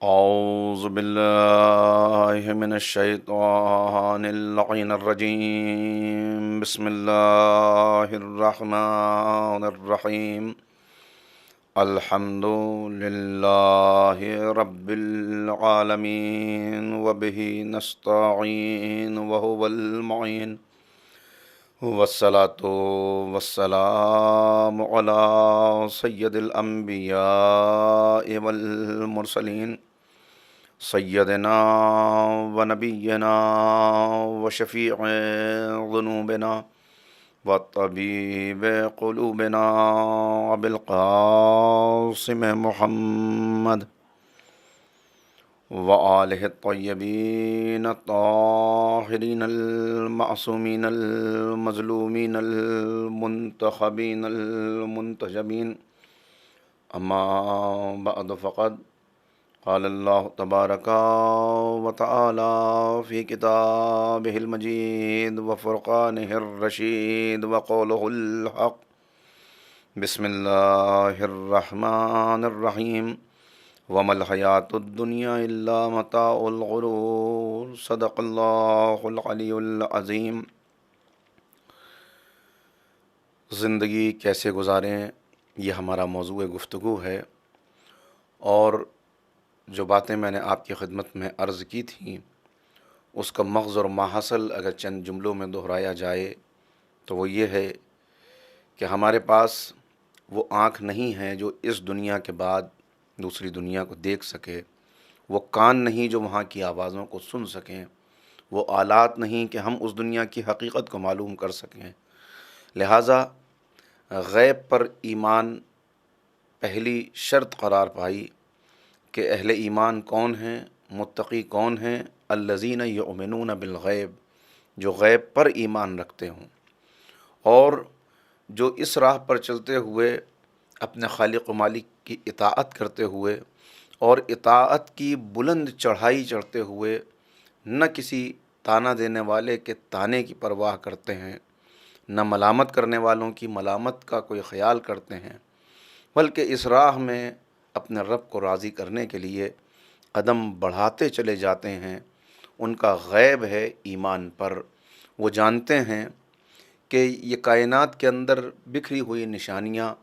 أعوذ بالله من الشيطان اللعين الرجيم. بسم الله الرحمن الرحيم. الحمد لله رب العالمين وبه نستعين وهو المعين، والصلاة والسلام على سيد الأنبياء والمرسلين، سیدنا و نبینا و شفیع ذنوبنا و طبیب قلوبنا ابی القاسم محمد و آلہ الطیبین الطاہرین المعصومین المظلومین المنتخبین المنتجبین. اما بعد فقد قال اللہ تبارک و تعالی فی کتابہ المجید و فرقانہ الرشید و قولہ الحق. بسم اللہ الرحمن الرحیم. وما الحیاۃ الدنیا الا متاع الغرور. صدق اللہ العلی العظیم. زندگی کیسے گزاریں، یہ ہمارا موضوع گفتگو ہے، اور جو باتیں میں نے آپ کی خدمت میں عرض کی تھیں اس کا مغز اور ماحصل اگر چند جملوں میں دہرایا جائے تو وہ یہ ہے کہ ہمارے پاس وہ آنکھ نہیں ہے جو اس دنیا کے بعد دوسری دنیا کو دیکھ سکے، وہ کان نہیں جو وہاں کی آوازوں کو سن سکیں، وہ آلات نہیں کہ ہم اس دنیا کی حقیقت کو معلوم کر سکیں. لہٰذا غیب پر ایمان پہلی شرط قرار پائی کہ اہل ایمان کون ہیں، متقی کون ہیں؟ الذین یؤمنون بالغیب، جو غیب پر ایمان رکھتے ہوں اور جو اس راہ پر چلتے ہوئے اپنے خالق و مالک کی اطاعت کرتے ہوئے اور اطاعت کی بلند چڑھائی چڑھتے ہوئے نہ کسی تانا دینے والے کے تانے کی پرواہ کرتے ہیں، نہ ملامت کرنے والوں کی ملامت کا کوئی خیال کرتے ہیں، بلکہ اس راہ میں اپنے رب کو راضی کرنے کے لیے قدم بڑھاتے چلے جاتے ہیں. ان کا غیب ہے ایمان پر. وہ جانتے ہیں کہ یہ کائنات کے اندر بکھری ہوئی نشانیاں،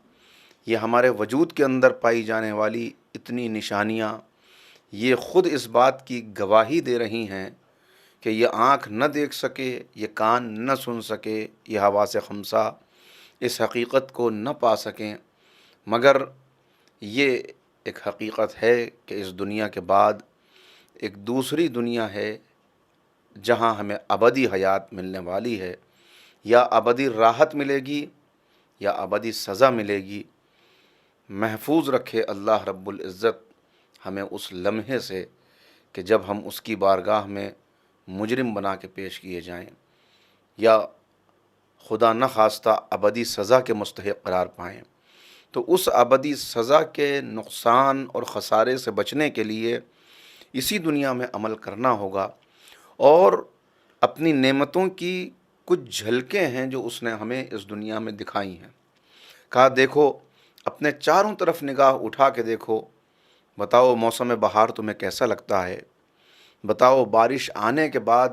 یہ ہمارے وجود کے اندر پائی جانے والی اتنی نشانیاں، یہ خود اس بات کی گواہی دے رہی ہیں کہ یہ آنکھ نہ دیکھ سکے، یہ کان نہ سن سکے، یہ حواس خمسہ اس حقیقت کو نہ پا سکیں، مگر یہ ایک حقیقت ہے کہ اس دنیا کے بعد ایک دوسری دنیا ہے جہاں ہمیں ابدی حیات ملنے والی ہے. یا ابدی راحت ملے گی یا ابدی سزا ملے گی. محفوظ رکھے اللہ رب العزت ہمیں اس لمحے سے کہ جب ہم اس کی بارگاہ میں مجرم بنا کے پیش کیے جائیں یا خدا نہ خواستہ ابدی سزا کے مستحق قرار پائیں. تو اس ابدی سزا کے نقصان اور خسارے سے بچنے کے لیے اسی دنیا میں عمل کرنا ہوگا. اور اپنی نعمتوں کی کچھ جھلکیں ہیں جو اس نے ہمیں اس دنیا میں دکھائی ہیں. کہا دیکھو، اپنے چاروں طرف نگاہ اٹھا کے دیکھو، بتاؤ موسم بہار تمہیں کیسا لگتا ہے؟ بتاؤ بارش آنے کے بعد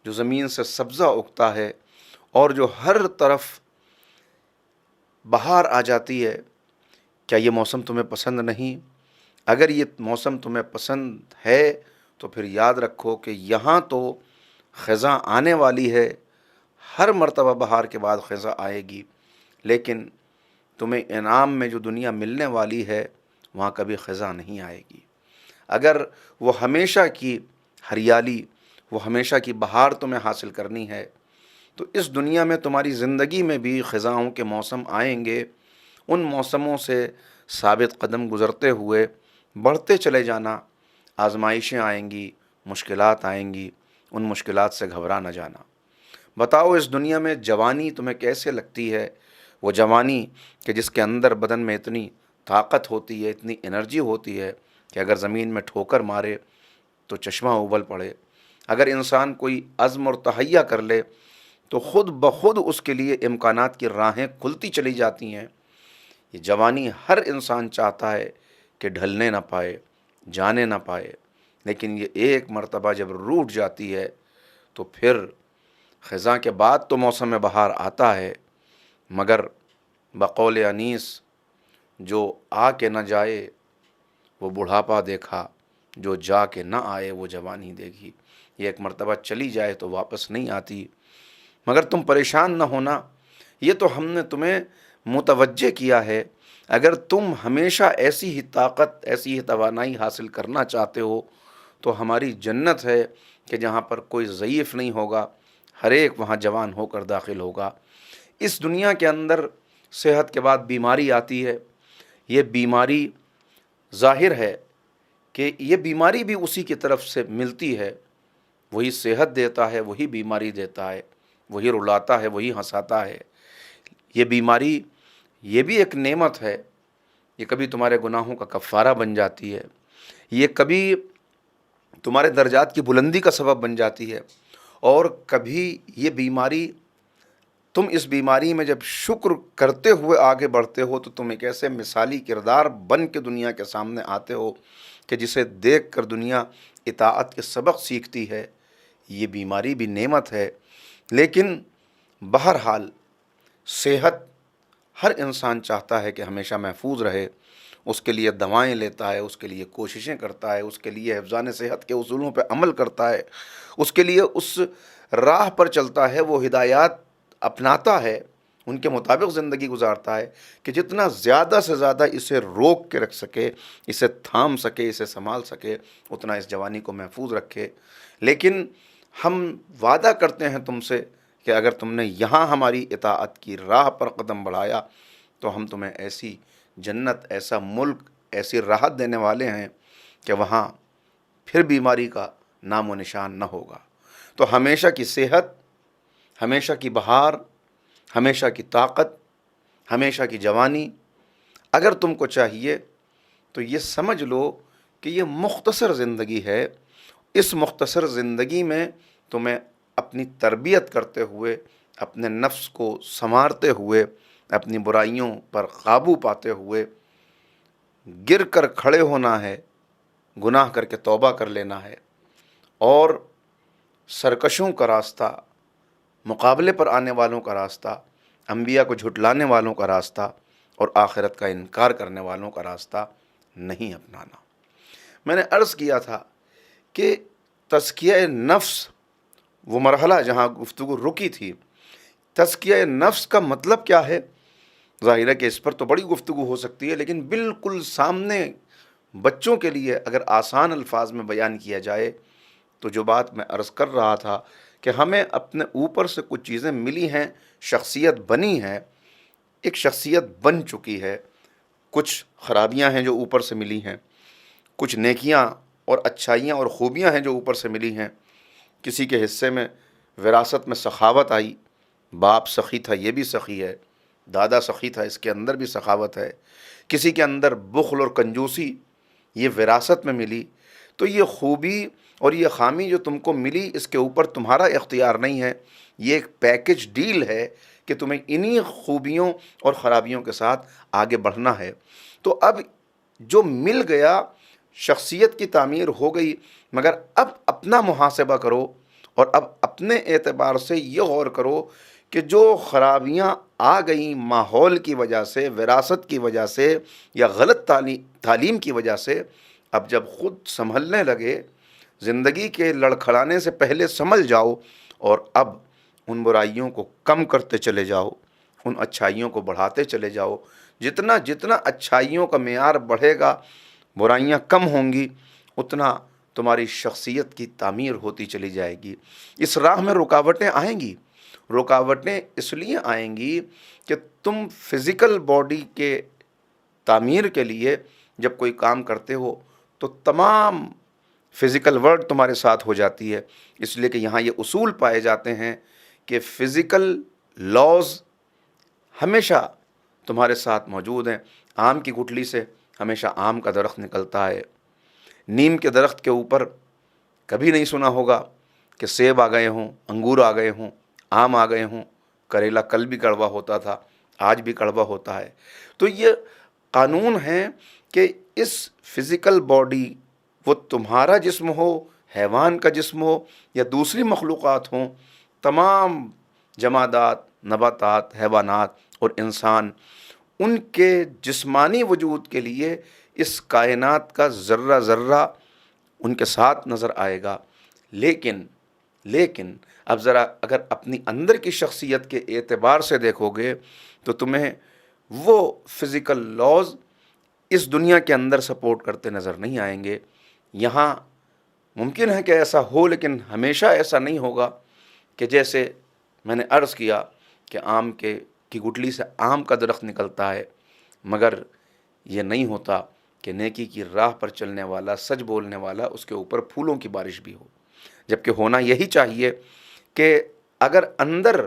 جو زمین سے سبزہ اگتا ہے اور جو ہر طرف بہار آ جاتی ہے، کیا یہ موسم تمہیں پسند نہیں؟ اگر یہ موسم تمہیں پسند ہے تو پھر یاد رکھو کہ یہاں تو خزاں آنے والی ہے، ہر مرتبہ بہار کے بعد خزاں آئے گی، لیکن تمہیں انعام میں جو دنیا ملنے والی ہے وہاں کبھی خزاں نہیں آئے گی. اگر وہ ہمیشہ کی ہریالی، وہ ہمیشہ کی بہار تمہیں حاصل کرنی ہے تو اس دنیا میں تمہاری زندگی میں بھی خزاؤں کے موسم آئیں گے. ان موسموں سے ثابت قدم گزرتے ہوئے بڑھتے چلے جانا. آزمائشیں آئیں گی، مشکلات آئیں گی، ان مشکلات سے گھبرا نہ جانا. بتاؤ اس دنیا میں جوانی تمہیں کیسے لگتی ہے؟ وہ جوانی کہ جس کے اندر بدن میں اتنی طاقت ہوتی ہے، اتنی انرجی ہوتی ہے کہ اگر زمین میں ٹھوکر مارے تو چشمہ ابل پڑے. اگر انسان کوئی عزم اور تہیہ کر لے تو خود بخود اس کے لیے امکانات کی راہیں کھلتی چلی جاتی ہیں. یہ جوانی ہر انسان چاہتا ہے کہ ڈھلنے نہ پائے، جانے نہ پائے، لیکن یہ ایک مرتبہ جب روٹ جاتی ہے تو پھر خزاں کے بعد تو موسم بہار آتا ہے، مگر بقول انیس جو آ کے نہ جائے وہ بڑھاپا دیکھا، جو جا کے نہ آئے وہ جوانی دیکھی۔ یہ ایک مرتبہ چلی جائے تو واپس نہیں آتی، مگر تم پریشان نہ ہونا، یہ تو ہم نے تمہیں متوجہ کیا ہے۔ اگر تم ہمیشہ ایسی ہی طاقت، ایسی ہی توانائی حاصل کرنا چاہتے ہو تو ہماری جنت ہے کہ جہاں پر کوئی ضعیف نہیں ہوگا، ہر ایک وہاں جوان ہو کر داخل ہوگا۔ اس دنیا کے اندر صحت کے بعد بیماری آتی ہے، یہ بیماری ظاہر ہے کہ یہ بیماری بھی اسی کی طرف سے ملتی ہے، وہی صحت دیتا ہے، وہی بیماری دیتا ہے، وہی رلاتا ہے، وہی ہنساتا ہے۔ یہ بیماری یہ بھی ایک نعمت ہے، یہ کبھی تمہارے گناہوں کا کفارہ بن جاتی ہے، یہ کبھی تمہارے درجات کی بلندی کا سبب بن جاتی ہے، اور کبھی یہ بیماری، تم اس بیماری میں جب شکر کرتے ہوئے آگے بڑھتے ہو تو تم ایک ایسے مثالی کردار بن کے دنیا کے سامنے آتے ہو کہ جسے دیکھ کر دنیا اطاعت کے سبق سیکھتی ہے۔ یہ بیماری بھی نعمت ہے، لیکن بہرحال صحت ہر انسان چاہتا ہے کہ ہمیشہ محفوظ رہے، اس کے لیے دوائیں لیتا ہے، اس کے لیے کوششیں کرتا ہے، اس کے لیے حفظان صحت کے اصولوں پہ عمل کرتا ہے، اس کے لیے اس راہ پر چلتا ہے، وہ ہدایات اپناتا ہے، ان کے مطابق زندگی گزارتا ہے کہ جتنا زیادہ سے زیادہ اسے روک کے رکھ سکے، اسے تھام سکے، اسے سنبھال سکے، اتنا اس جوانی کو محفوظ رکھے۔ لیکن ہم وعدہ کرتے ہیں تم سے کہ اگر تم نے یہاں ہماری اطاعت کی راہ پر قدم بڑھایا تو ہم تمہیں ایسی جنت، ایسا ملک، ایسی راحت دینے والے ہیں کہ وہاں پھر بیماری کا نام و نشان نہ ہوگا۔ تو ہمیشہ کی صحت، ہمیشہ کی بہار، ہمیشہ کی طاقت، ہمیشہ کی جوانی اگر تم کو چاہیے تو یہ سمجھ لو کہ یہ مختصر زندگی ہے۔ اس مختصر زندگی میں تمہیں اپنی تربیت کرتے ہوئے، اپنے نفس کو سنوارتے ہوئے، اپنی برائیوں پر قابو پاتے ہوئے گر کر کھڑے ہونا ہے، گناہ کر کے توبہ کر لینا ہے، اور سرکشوں کا راستہ، مقابلے پر آنے والوں کا راستہ، انبیاء کو جھٹلانے والوں کا راستہ اور آخرت کا انکار کرنے والوں کا راستہ نہیں اپنانا۔ میں نے عرض کیا تھا کہ تزکیہ نفس، وہ مرحلہ جہاں گفتگو رکی تھی، تزکیہ نفس کا مطلب کیا ہے؟ ظاہر ہے کہ اس پر تو بڑی گفتگو ہو سکتی ہے، لیکن بالکل سامنے بچوں کے لیے اگر آسان الفاظ میں بیان کیا جائے تو جو بات میں عرض کر رہا تھا کہ ہمیں اپنے اوپر سے کچھ چیزیں ملی ہیں، شخصیت بنی ہے، ایک شخصیت بن چکی ہے، کچھ خرابیاں ہیں جو اوپر سے ملی ہیں، کچھ نیکیاں اور اچھائیاں اور خوبیاں ہیں جو اوپر سے ملی ہیں۔ کسی کے حصے میں وراثت میں سخاوت آئی، باپ سخی تھا یہ بھی سخی ہے، دادا سخی تھا اس کے اندر بھی سخاوت ہے، کسی کے اندر بخل اور کنجوسی یہ وراثت میں ملی۔ تو یہ خوبی اور یہ خامی جو تم کو ملی، اس کے اوپر تمہارا اختیار نہیں ہے، یہ ایک پیکج ڈیل ہے کہ تمہیں انہی خوبیوں اور خرابیوں کے ساتھ آگے بڑھنا ہے۔ تو اب جو مل گیا، شخصیت کی تعمیر ہو گئی، مگر اب اپنا محاسبہ کرو اور اب اپنے اعتبار سے یہ غور کرو کہ جو خرابیاں آ گئیں ماحول کی وجہ سے، وراثت کی وجہ سے یا غلط تعلیم کی وجہ سے، اب جب خود سنبھلنے لگے، زندگی کے لڑکھڑانے سے پہلے سنبھل جاؤ اور اب ان برائیوں کو کم کرتے چلے جاؤ، ان اچھائیوں کو بڑھاتے چلے جاؤ۔ جتنا جتنا اچھائیوں کا معیار بڑھے گا، برائیاں کم ہوں گی، اتنا تمہاری شخصیت کی تعمیر ہوتی چلی جائے گی۔ اس راہ میں رکاوٹیں آئیں گی، رکاوٹیں اس لیے آئیں گی کہ تم فزیکل باڈی کے تعمیر کے لیے جب کوئی کام کرتے ہو تو تمام فزیکل ورلڈ تمہارے ساتھ ہو جاتی ہے، اس لیے کہ یہاں یہ اصول پائے جاتے ہیں کہ فزیکل لاز ہمیشہ تمہارے ساتھ موجود ہیں۔ آم کی گٹھلی سے ہمیشہ آم کا درخت نکلتا ہے، نیم کے درخت کے اوپر کبھی نہیں سنا ہوگا کہ سیب آ گئے ہوں، انگور آ گئے ہوں، آم آ گئے ہوں۔ کریلا کل بھی کڑوا ہوتا تھا، آج بھی کڑوا ہوتا ہے۔ تو یہ قانون ہے کہ اس فزیکل باڈی وہ تمہارا جسم ہو، حیوان کا جسم ہو یا دوسری مخلوقات ہوں، تمام جمادات، نباتات، حیوانات اور انسان، ان کے جسمانی وجود کے لیے اس کائنات کا ذرہ ذرہ ان کے ساتھ نظر آئے گا۔ لیکن اب ذرا اگر اپنی اندر کی شخصیت کے اعتبار سے دیکھو گے تو تمہیں وہ فزیکل لاز اس دنیا کے اندر سپورٹ کرتے نظر نہیں آئیں گے۔ یہاں ممکن ہے کہ ایسا ہو، لیکن ہمیشہ ایسا نہیں ہوگا کہ جیسے میں نے عرض کیا کہ آم کی گٹلی سے آم کا درخت نکلتا ہے، مگر یہ نہیں ہوتا کہ نیکی کی راہ پر چلنے والا، سچ بولنے والا، اس کے اوپر پھولوں کی بارش بھی ہو۔ جبکہ ہونا یہی چاہیے کہ اگر اندر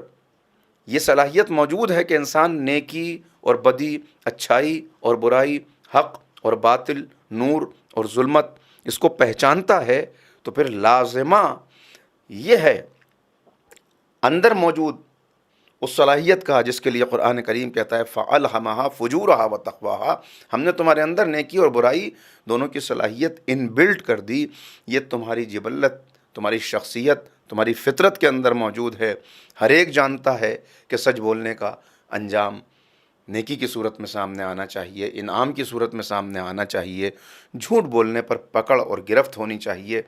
یہ صلاحیت موجود ہے کہ انسان نیکی اور بدی، اچھائی اور برائی، حق اور باطل، نور اور ظلمت اس کو پہچانتا ہے، تو پھر لازمہ یہ ہے اندر موجود اس صلاحیت کا جس کے لیے قرآن کریم کہتا ہے فَأَلْهَمَهَا فُجُورَهَا وَتَقْوَاهَا، ہم نے تمہارے اندر نیکی اور برائی دونوں کی صلاحیت ان بلڈ کر دی۔ یہ تمہاری جبلت، تمہاری شخصیت، تمہاری فطرت کے اندر موجود ہے۔ ہر ایک جانتا ہے کہ سچ بولنے کا انجام نیکی کی صورت میں سامنے آنا چاہیے، انعام کی صورت میں سامنے آنا چاہیے، جھوٹ بولنے پر پکڑ اور گرفت ہونی چاہیے۔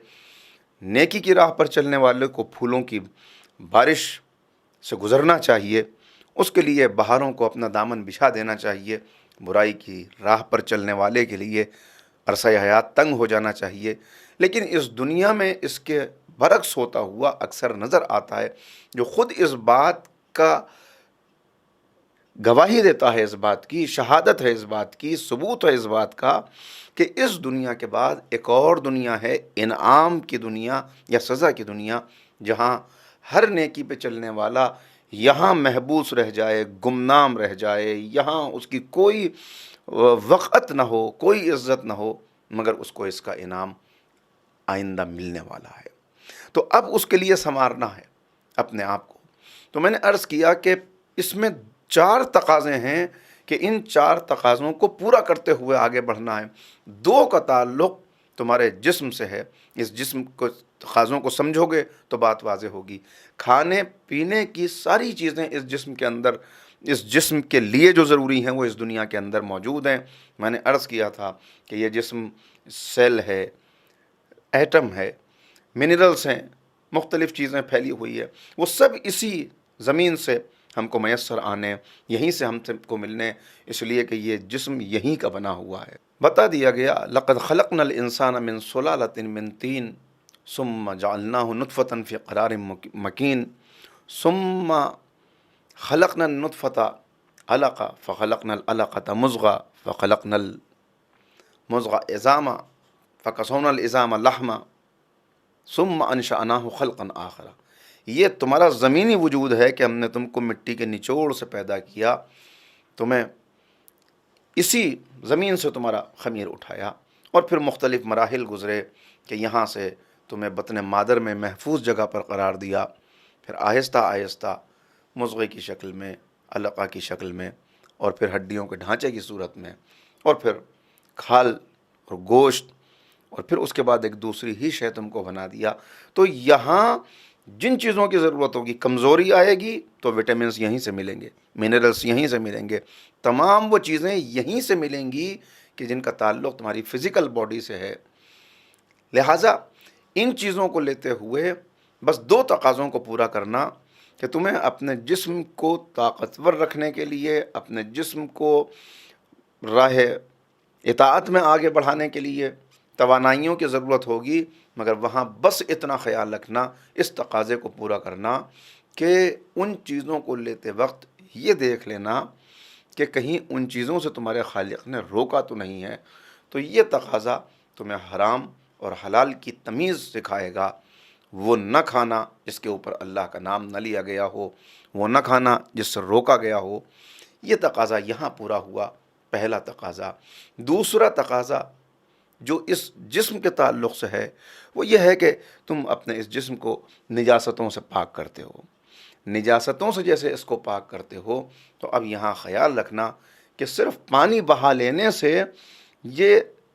نیکی کی راہ پر چلنے والے کو پھولوں کی بارش سے گزرنا چاہیے، اس کے لیے بہاروں کو اپنا دامن بچھا دینا چاہیے۔ برائی کی راہ پر چلنے والے کے لیے عرصہ حیات تنگ ہو جانا چاہیے۔ لیکن اس دنیا میں اس کے برعکس ہوتا ہوا اکثر نظر آتا ہے، جو خود اس بات کا گواہی دیتا ہے، اس بات کی شہادت ہے، اس بات کی ثبوت ہے، اس بات کا کہ اس دنیا کے بعد ایک اور دنیا ہے، انعام کی دنیا یا سزا کی دنیا، جہاں ہر نیکی پہ چلنے والا یہاں محبوس رہ جائے، گمنام رہ جائے، یہاں اس کی کوئی وقت نہ ہو، کوئی عزت نہ ہو، مگر اس کو اس کا انعام آئندہ ملنے والا ہے۔ تو اب اس کے لیے سنوارنا ہے اپنے آپ کو۔ تو میں نے عرض کیا کہ اس میں 4 تقاضے ہیں کہ ان 4 تقاضوں کو پورا کرتے ہوئے آگے بڑھنا ہے۔ 2 کا تعلق تمہارے جسم سے ہے، اس جسم کو تقاضوں کو سمجھو گے تو بات واضح ہوگی۔ کھانے پینے کی ساری چیزیں اس جسم کے اندر، اس جسم کے لیے جو ضروری ہیں وہ اس دنیا کے اندر موجود ہیں۔ میں نے عرض کیا تھا کہ یہ جسم سیل ہے، ایٹم ہے، منرلز ہیں، مختلف چیزیں پھیلی ہوئی ہے، وہ سب اسی زمین سے ہم کو میسر آنے، یہیں سے ہم سب کو ملنے، اس لیے کہ یہ جسم یہیں کا بنا ہوا ہے۔ بتا دیا گیا لقد خلقنا الانسان من سلالۃ من طین ثم جعلناه نطفة في قرار مکین ثم خلقنا النطفة علقة فخلقنا العلقة مضغة فخلقنا المضغة عظاما فکسونا العظام لحما ثم انشأناه خلقا آخر۔ یہ تمہارا زمینی وجود ہے کہ ہم نے تم کو مٹی کے نچوڑ سے پیدا کیا، تمہیں اسی زمین سے تمہارا خمیر اٹھایا، اور پھر مختلف مراحل گزرے کہ یہاں سے تمہیں بطن مادر میں محفوظ جگہ پر قرار دیا، پھر آہستہ آہستہ مضغے کی شکل میں، علقہ کی شکل میں، اور پھر ہڈیوں کے ڈھانچے کی صورت میں، اور پھر کھال اور گوشت، اور پھر اس کے بعد ایک دوسری ہی شے تم کو بنا دیا۔ تو یہاں جن چیزوں کی ضرورت ہوگی، کمزوری آئے گی تو وٹامنس یہیں سے ملیں گے، منرلس یہیں سے ملیں گے، تمام وہ چیزیں یہیں سے ملیں گی کہ جن کا تعلق تمہاری فزیکل باڈی سے ہے۔ لہٰذا ان چیزوں کو لیتے ہوئے بس 2 تقاضوں کو پورا کرنا کہ تمہیں اپنے جسم کو طاقتور رکھنے کے لیے، اپنے جسم کو راہ اطاعت میں آگے بڑھانے کے لیے توانائیوں کی ضرورت ہوگی، مگر وہاں بس اتنا خیال رکھنا، اس تقاضے کو پورا کرنا کہ ان چیزوں کو لیتے وقت یہ دیکھ لینا کہ کہیں ان چیزوں سے تمہارے خالق نے روکا تو نہیں ہے۔ تو یہ تقاضا تمہیں حرام اور حلال کی تمیز سکھائے گا۔ وہ نہ کھانا جس کے اوپر اللہ کا نام نہ لیا گیا ہو، وہ نہ کھانا جس سے روکا گیا ہو، یہ تقاضا یہاں پورا ہوا، پہلا تقاضا۔ دوسرا تقاضا جو اس جسم کے تعلق سے ہے وہ یہ ہے کہ تم اپنے اس جسم کو نجاستوں سے پاک کرتے ہو۔ نجاستوں سے جیسے اس کو پاک کرتے ہو، تو اب یہاں خیال رکھنا کہ صرف پانی بہا لینے سے یہ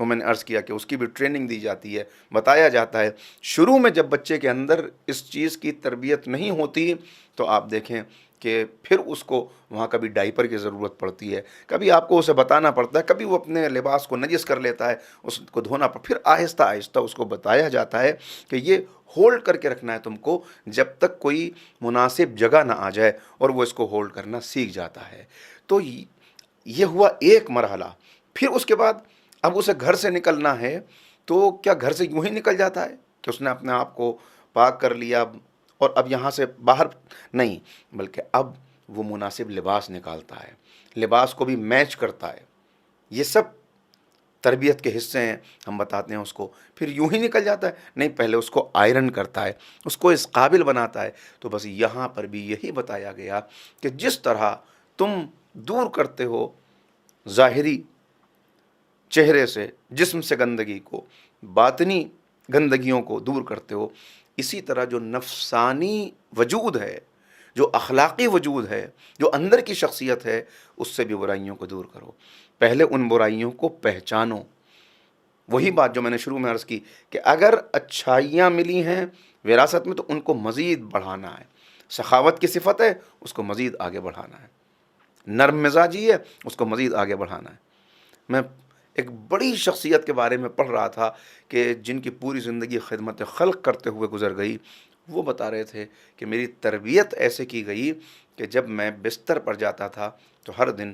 وہ میں نے عرض کیا کہ اس کی بھی ٹریننگ دی جاتی ہے، بتایا جاتا ہے۔ شروع میں جب بچے کے اندر اس چیز کی تربیت نہیں ہوتی تو آپ دیکھیں کہ پھر اس کو وہاں کبھی ڈائپر کی ضرورت پڑتی ہے، کبھی آپ کو اسے بتانا پڑتا ہے، کبھی وہ اپنے لباس کو نجس کر لیتا ہے، اس کو دھونا پھر آہستہ آہستہ اس کو بتایا جاتا ہے کہ یہ ہولڈ کر کے رکھنا ہے تم کو جب تک کوئی مناسب جگہ نہ آ جائے، اور وہ اس کو ہولڈ کرنا سیکھ جاتا ہے۔ تو یہ ہوا ایک مرحلہ۔ پھر اس کے بعد اب اسے گھر سے نکلنا ہے تو کیا گھر سے یوں ہی نکل جاتا ہے کہ اس نے اپنے آپ کو پاک کر لیا اور اب یہاں سے باہر؟ نہیں، بلکہ اب وہ مناسب لباس نکالتا ہے، لباس کو بھی میچ کرتا ہے۔ یہ سب تربیت کے حصے ہیں، ہم بتاتے ہیں اس کو۔ پھر یوں ہی نکل جاتا ہے؟ نہیں، پہلے اس کو آئرن کرتا ہے، اس کو اس قابل بناتا ہے۔ تو بس یہاں پر بھی یہی بتایا گیا کہ جس طرح تم دور کرتے ہو ظاہری چہرے سے، جسم سے گندگی کو، باطنی گندگیوں کو دور کرتے ہو، اسی طرح جو نفسانی وجود ہے، جو اخلاقی وجود ہے، جو اندر کی شخصیت ہے، اس سے بھی برائیوں کو دور کرو۔ پہلے ان برائیوں کو پہچانو۔ وہی بات جو میں نے شروع میں عرض کی کہ اگر اچھائیاں ملی ہیں وراثت میں تو ان کو مزید بڑھانا ہے۔ سخاوت کی صفت ہے، اس کو مزید آگے بڑھانا ہے۔ نرم مزاجی ہے، اس کو مزید آگے بڑھانا ہے۔ میں ایک بڑی شخصیت کے بارے میں پڑھ رہا تھا کہ جن کی پوری زندگی خدمت خلق کرتے ہوئے گزر گئی۔ وہ بتا رہے تھے کہ میری تربیت ایسے کی گئی کہ جب میں بستر پر جاتا تھا تو ہر دن،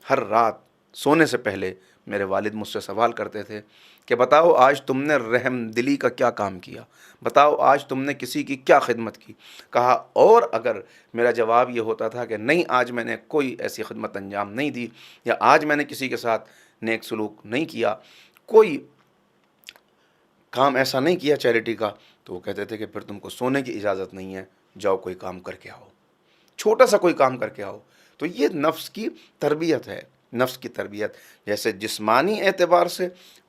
ہر رات سونے سے پہلے میرے والد مجھ سے سوال کرتے تھے کہ بتاؤ آج تم نے رحم دلی کا کیا کام کیا، بتاؤ آج تم نے کسی کی کیا خدمت کی۔ کہا اور اگر میرا جواب یہ ہوتا تھا کہ نہیں، آج میں نے کوئی ایسی خدمت انجام نہیں دی، یا آج میں نے کسی کے ساتھ نیک سلوک نہیں کیا، کوئی کام ایسا نہیں کیا چیریٹی کا، تو وہ کہتے تھے کہ پھر تم کو سونے کی اجازت نہیں ہے، جاؤ کوئی کام کر کے آؤ، چھوٹا سا کوئی کام کر کے آؤ۔ تو یہ نفس کی تربیت ہے۔ نفس کی تربیت جیسے جسمانی اعتبار سے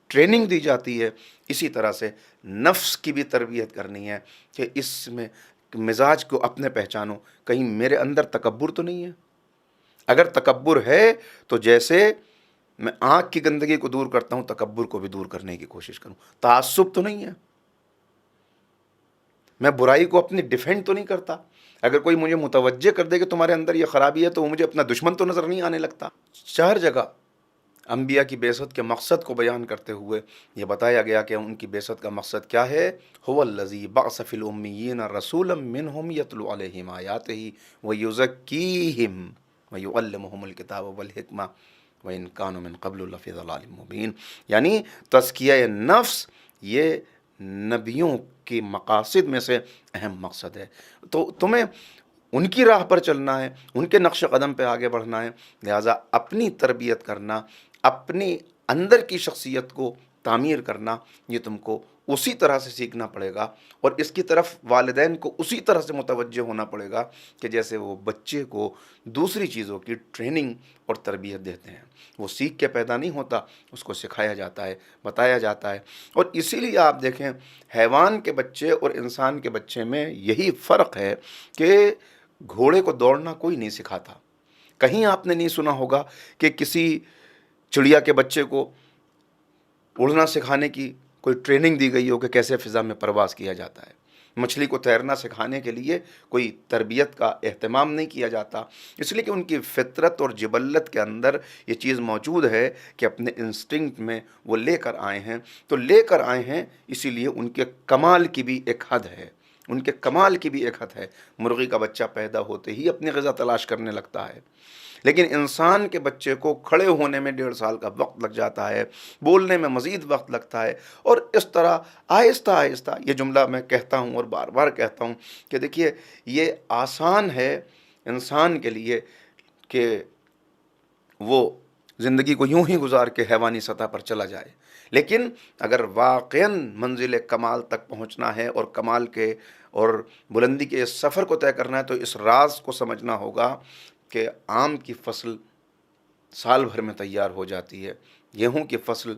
ٹریننگ دی جاتی ہے، اسی طرح سے نفس کی بھی تربیت کرنی ہے کہ اس میں مزاج کو اپنے پہچانو، کہیں میرے اندر تکبر تو نہیں ہے۔ اگر تکبر ہے تو جیسے میں آنکھ کی گندگی کو دور کرتا ہوں، تکبر کو بھی دور کرنے کی کوشش کروں۔ تعصب تو نہیں ہے، میں برائی کو اپنی ڈیفینڈ تو نہیں کرتا۔ اگر کوئی مجھے متوجہ کر دے کہ تمہارے اندر یہ خرابی ہے تو وہ مجھے اپنا دشمن تو نظر نہیں آنے لگتا۔ 4 جگہ انبیاء کی بعثت کے مقصد کو بیان کرتے ہوئے یہ بتایا گیا کہ ان کی بعثت کا مقصد کیا ہے۔ هو الذی بعث فی الامیین رسولا منہم یتلو علیہم آیاتہ ویزکیہم ویعلمہم الکتاب والحکمہ وَإِن كَانُوا مِن قَبْلُ لَفِي ضَلَالٍ مُبِينٍ، یعنی تزکیہ نفس یہ نبیوں کی مقاصد میں سے اہم مقصد ہے۔ تو تمہیں ان کی راہ پر چلنا ہے، ان کے نقش قدم پہ آگے بڑھنا ہے، لہٰذا اپنی تربیت کرنا، اپنی اندر کی شخصیت کو تعمیر کرنا، یہ تم کو اسی طرح سے سیکھنا پڑے گا، اور اس کی طرف والدین کو اسی طرح سے متوجہ ہونا پڑے گا کہ جیسے وہ بچے کو دوسری چیزوں کی ٹریننگ اور تربیت دیتے ہیں۔ وہ سیکھ کے پیدا نہیں ہوتا، اس کو سکھایا جاتا ہے، بتایا جاتا ہے۔ اور اسی لیے آپ دیکھیں حیوان کے بچے اور انسان کے بچے میں یہی فرق ہے کہ گھوڑے کو دوڑنا کوئی نہیں سکھاتا۔ کہیں آپ نے نہیں سنا ہوگا کہ کسی چڑیا کے بچے کو اڑنا سکھانے کی کوئی ٹریننگ دی گئی ہو کہ کیسے فضا میں پرواز کیا جاتا ہے۔ مچھلی کو تیرنا سکھانے کے لیے کوئی تربیت کا اہتمام نہیں کیا جاتا، اس لیے کہ ان کی فطرت اور جبلت کے اندر یہ چیز موجود ہے کہ اپنے انسٹنکٹ میں وہ لے کر آئے ہیں۔ تو لے کر آئے ہیں اسی لیے ان کے کمال کی بھی ایک حد ہے، ان کے کمال کی بھی ایک حد ہے۔ مرغی کا بچہ پیدا ہوتے ہی اپنی غذا تلاش کرنے لگتا ہے، لیکن انسان کے بچے کو کھڑے ہونے میں 1.5 سال کا وقت لگ جاتا ہے، بولنے میں مزید وقت لگتا ہے، اور اس طرح آہستہ آہستہ یہ جملہ میں کہتا ہوں اور بار بار کہتا ہوں کہ دیکھیے یہ آسان ہے انسان کے لیے کہ وہ زندگی کو یوں ہی گزار کے حیوانی سطح پر چلا جائے، لیکن اگر واقعاً منزل کمال تک پہنچنا ہے اور کمال کے اور بلندی کے اس سفر کو طے کرنا ہے تو اس راز کو سمجھنا ہوگا کہ آم کی فصل سال بھر میں تیار ہو جاتی ہے، گیہوں کی فصل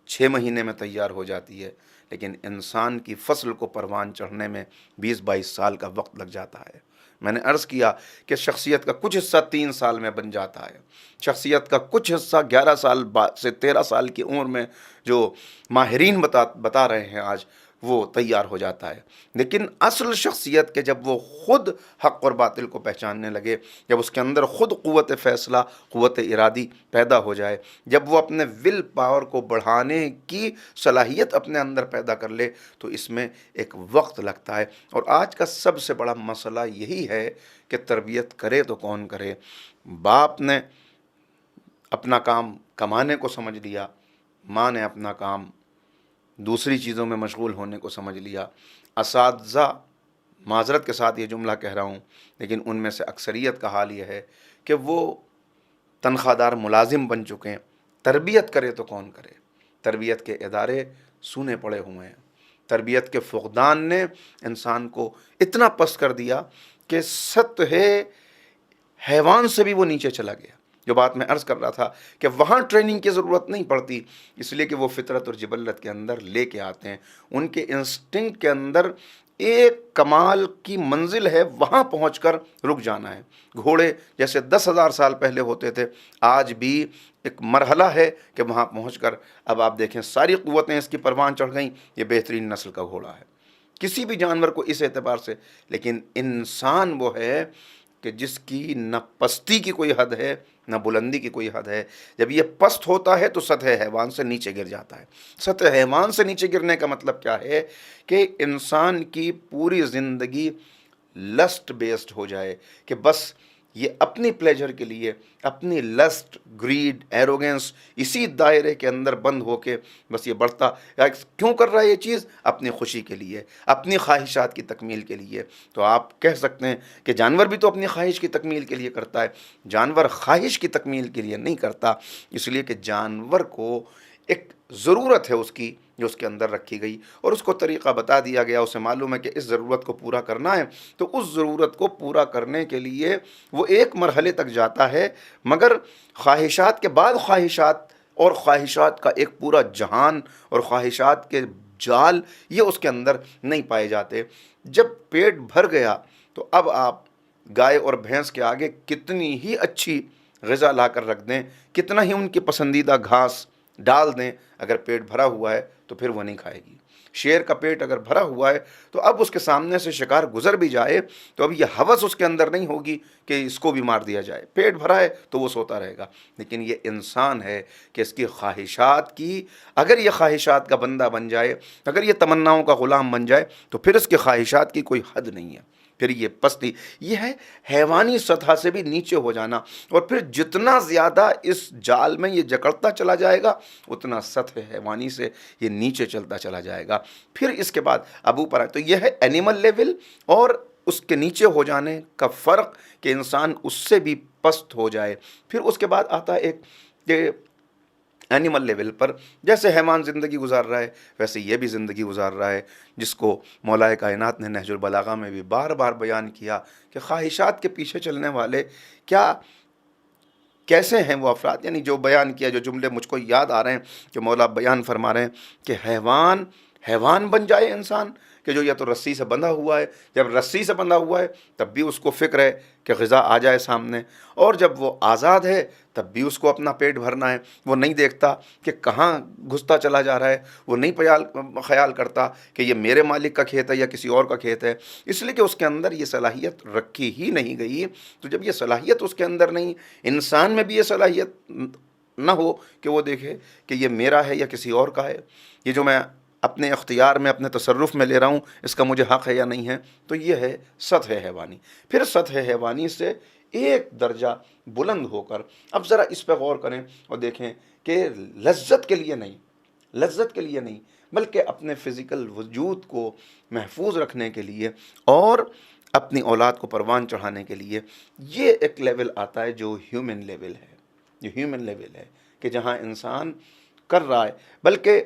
6 مہینے میں تیار ہو جاتی ہے، لیکن انسان کی فصل کو پروان چڑھنے میں 20-22 سال کا وقت لگ جاتا ہے۔ میں نے عرض کیا کہ شخصیت کا کچھ حصہ 3 سال میں بن جاتا ہے، شخصیت کا کچھ حصہ 11 سال سے 13 سال کی عمر میں جو ماہرین بتا رہے ہیں آج، وہ تیار ہو جاتا ہے۔ لیکن اصل شخصیت کے جب وہ خود حق اور باطل کو پہچاننے لگے، جب اس کے اندر خود قوت فیصلہ، قوت ارادی پیدا ہو جائے، جب وہ اپنے ول پاور کو بڑھانے کی صلاحیت اپنے اندر پیدا کر لے، تو اس میں ایک وقت لگتا ہے۔ اور آج کا سب سے بڑا مسئلہ یہی ہے کہ تربیت کرے تو کون کرے؟ باپ نے اپنا کام کمانے کو سمجھ لیا، ماں نے اپنا کام دوسری چیزوں میں مشغول ہونے کو سمجھ لیا، اساتذہ، معذرت کے ساتھ یہ جملہ کہہ رہا ہوں لیکن ان میں سے اکثریت کا حال یہ ہے کہ وہ تنخواہ دار ملازم بن چکے ہیں۔ تربیت کرے تو کون کرے؟ تربیت کے ادارے سونے پڑے ہوئے ہیں۔ تربیت کے فقدان نے انسان کو اتنا پست کر دیا کہ سطح حیوان سے بھی وہ نیچے چلا گیا۔ جو بات میں عرض کر رہا تھا کہ وہاں ٹریننگ کی ضرورت نہیں پڑتی، اس لیے کہ وہ فطرت اور جبلت کے اندر لے کے آتے ہیں، ان کے انسٹنکٹ کے اندر ایک کمال کی منزل ہے، وہاں پہنچ کر رک جانا ہے۔ گھوڑے جیسے 10,000 سال پہلے ہوتے تھے، آج بھی ایک مرحلہ ہے کہ وہاں پہنچ کر اب آپ دیکھیں ساری قوتیں اس کی پروان چڑھ گئیں، یہ بہترین نسل کا گھوڑا ہے کسی بھی جانور کو اس اعتبار سے۔ لیکن انسان وہ ہے کہ جس کی نہ پستی کی کوئی حد ہے نہ بلندی کی کوئی حد ہے۔ جب یہ پست ہوتا ہے تو سطح حیوان سے نیچے گر جاتا ہے۔ سطح حیوان سے نیچے گرنے کا مطلب کیا ہے؟ کہ انسان کی پوری زندگی لسٹ بیسڈ ہو جائے، کہ بس یہ اپنی پلیجر کے لیے، اپنی لسٹ، گریڈ، ایروگنس، اسی دائرے کے اندر بند ہو کے بس یہ بڑھتا کیوں کر رہا ہے یہ چیز؟ اپنی خوشی کے لیے، اپنی خواہشات کی تکمیل کے لیے۔ تو آپ کہہ سکتے ہیں کہ جانور بھی تو اپنی خواہش کی تکمیل کے لیے کرتا ہے، جانور خواہش کی تکمیل کے لیے نہیں کرتا، اس لیے کہ جانور کو ایک ضرورت ہے اس کی جو اس کے اندر رکھی گئی، اور اس کو طریقہ بتا دیا گیا، اسے معلوم ہے کہ اس ضرورت کو پورا کرنا ہے، تو اس ضرورت کو پورا کرنے کے لیے وہ ایک مرحلے تک جاتا ہے، مگر خواہشات کے بعد خواہشات، اور خواہشات کا ایک پورا جہان اور خواہشات کے جال یہ اس کے اندر نہیں پائے جاتے۔ جب پیٹ بھر گیا تو اب آپ گائے اور بھینس کے آگے کتنی ہی اچھی غذا لا کر رکھ دیں، کتنا ہی ان کی پسندیدہ گھاس ڈال دیں، اگر پیٹ بھرا ہوا ہے تو پھر وہ نہیں کھائے گی۔ شیر کا پیٹ اگر بھرا ہوا ہے تو اب اس کے سامنے سے شکار گزر بھی جائے تو اب یہ ہوس اس کے اندر نہیں ہوگی کہ اس کو بھی مار دیا جائے، پیٹ بھرا ہے تو وہ سوتا رہے گا۔ لیکن یہ انسان ہے کہ اس کی خواہشات کی، اگر یہ خواہشات کا بندہ بن جائے، اگر یہ تمناؤں کا غلام بن جائے تو پھر اس کی خواہشات کی کوئی حد نہیں ہے، پھر یہ پستی، یہ ہے حیوانی سطح سے بھی نیچے ہو جانا۔ اور پھر جتنا زیادہ اس جال میں یہ جکڑتا چلا جائے گا اتنا سطح حیوانی سے یہ نیچے چلتا چلا جائے گا۔ پھر اس کے بعد اب اوپر آئے تو یہ ہے اینیمل لیول اور اس کے نیچے ہو جانے کا فرق، کہ انسان اس سے بھی پست ہو جائے۔ پھر اس کے بعد آتا ہے ایک کہ اینیمل لیول پر جیسے حیوان زندگی گزار رہا ہے ویسے یہ بھی زندگی گزار رہا ہے، جس کو مولا کائنات نے نہج البلاغہ میں بھی بار بار بیان کیا کہ خواہشات کے پیچھے چلنے والے کیا کیسے ہیں وہ افراد، یعنی جو بیان کیا، جو جملے مجھ کو یاد آ رہے ہیں کہ مولا بیان فرما رہے ہیں کہ حیوان بن جائے انسان، کہ جو یا تو رسی سے بندھا ہوا ہے، جب رسی سے بندھا ہوا ہے تب بھی اس کو فکر ہے کہ غذا آ جائے سامنے، اور جب وہ آزاد ہے تب بھی اس کو اپنا پیٹ بھرنا ہے، وہ نہیں دیکھتا کہ کہاں گھستا چلا جا رہا ہے، وہ نہیں خیال کرتا کہ یہ میرے مالک کا کھیت ہے یا کسی اور کا کھیت ہے، اس لیے کہ اس کے اندر یہ صلاحیت رکھی ہی نہیں گئی۔ تو جب یہ صلاحیت اس کے اندر نہیں، انسان میں بھی یہ صلاحیت نہ ہو کہ وہ دیکھے کہ یہ میرا ہے یا کسی اور کا ہے، یہ جو میں اپنے اختیار میں، اپنے تصرف میں لے رہا ہوں، اس کا مجھے حق ہے یا نہیں ہے، تو یہ ہے سطح حیوانی۔ پھر سطح حیوانی سے ایک درجہ بلند ہو کر اب ذرا اس پہ غور کریں اور دیکھیں کہ لذت کے لیے نہیں بلکہ اپنے فزیکل وجود کو محفوظ رکھنے کے لیے اور اپنی اولاد کو پروان چڑھانے کے لیے یہ ایک لیول آتا ہے جو ہیومن لیول ہے، کہ جہاں انسان کر رہا ہے، بلکہ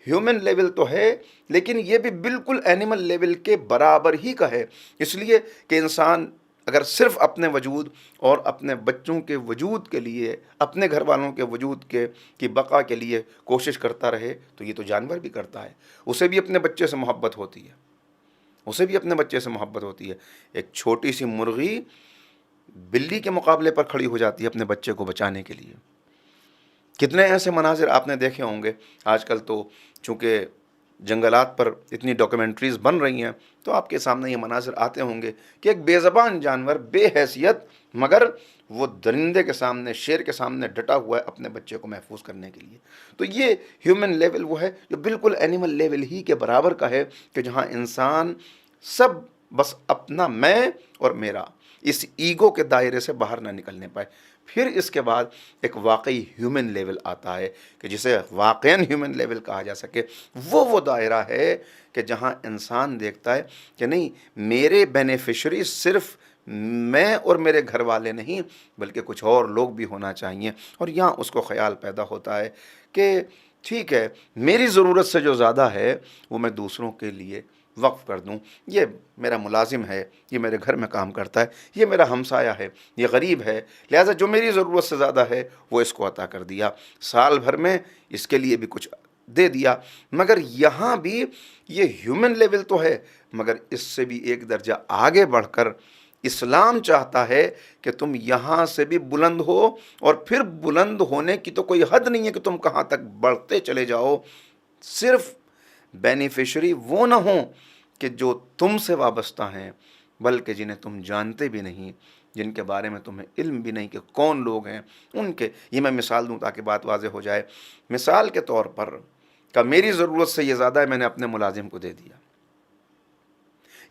ہیومن لیول تو ہے لیکن یہ بھی بالکل اینیمل لیول کے برابر ہی کا ہے، اس لیے کہ انسان اگر صرف اپنے وجود اور اپنے بچوں کے وجود کے لیے، اپنے گھر والوں کے وجود کی بقا کے لیے کوشش کرتا رہے تو یہ تو جانور بھی کرتا ہے، اسے بھی اپنے بچے سے محبت ہوتی ہے، اسے بھی اپنے بچے سے محبت ہوتی ہے۔ ایک چھوٹی سی مرغی بلی کے مقابلے پر کھڑی ہو جاتی ہے اپنے بچے کو بچانے کے لیے۔ کتنے ایسے مناظر آپ نے دیکھے ہوں گے۔ آج کل تو چونکہ جنگلات پر اتنی ڈاکیومنٹریز بن رہی ہیں تو آپ کے سامنے یہ مناظر آتے ہوں گے کہ ایک بے زبان جانور، بے حیثیت، مگر وہ درندے کے سامنے، شیر کے سامنے ڈٹا ہوا ہے اپنے بچے کو محفوظ کرنے کے لیے۔ تو یہ ہیومن لیول وہ ہے جو بالکل اینیمل لیول ہی کے برابر کا ہے، کہ جہاں انسان سب بس اپنا میں اور میرا، اس ایگو کے دائرے سے باہر نہ نکلنے پائے۔ پھر اس کے بعد ایک واقعی ہیومن لیول آتا ہے کہ جسے واقعاً ہیومن لیول کہا جا سکے۔ وہ دائرہ ہے کہ جہاں انسان دیکھتا ہے کہ نہیں، میرے بینیفیشری صرف میں اور میرے گھر والے نہیں بلکہ کچھ اور لوگ بھی ہونا چاہیے۔ اور یہاں اس کو خیال پیدا ہوتا ہے کہ ٹھیک ہے، میری ضرورت سے جو زیادہ ہے وہ میں دوسروں کے لیے وقف کر دوں۔ یہ میرا ملازم ہے، یہ میرے گھر میں کام کرتا ہے، یہ میرا ہمسایہ ہے، یہ غریب ہے، لہٰذا جو میری ضرورت سے زیادہ ہے وہ اس کو عطا کر دیا، سال بھر میں اس کے لیے بھی کچھ دے دیا۔ مگر یہاں بھی یہ ہیومن لیول تو ہے، مگر اس سے بھی ایک درجہ آگے بڑھ کر اسلام چاہتا ہے کہ تم یہاں سے بھی بلند ہو، اور پھر بلند ہونے کی تو کوئی حد نہیں ہے کہ تم کہاں تک بڑھتے چلے جاؤ۔ صرف بینیفیشری وہ نہ ہوں کہ جو تم سے وابستہ ہیں، بلکہ جنہیں تم جانتے بھی نہیں، جن کے بارے میں تمہیں علم بھی نہیں کہ کون لوگ ہیں، ان کے۔ یہ میں مثال دوں تاکہ بات واضح ہو جائے۔ مثال کے طور پر کہ میری ضرورت سے یہ زیادہ ہے، میں نے اپنے ملازم کو دے دیا۔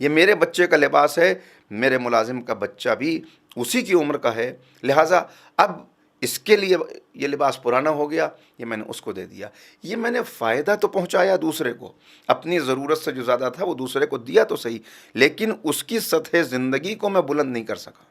یہ میرے بچے کا لباس ہے، میرے ملازم کا بچہ بھی اسی کی عمر کا ہے، لہٰذا اب اس کے لیے یہ لباس پرانا ہو گیا، یہ میں نے اس کو دے دیا۔ یہ میں نے فائدہ تو پہنچایا دوسرے کو، اپنی ضرورت سے جو زیادہ تھا وہ دوسرے کو دیا تو صحیح، لیکن اس کی سطح زندگی کو میں بلند نہیں کر سکا۔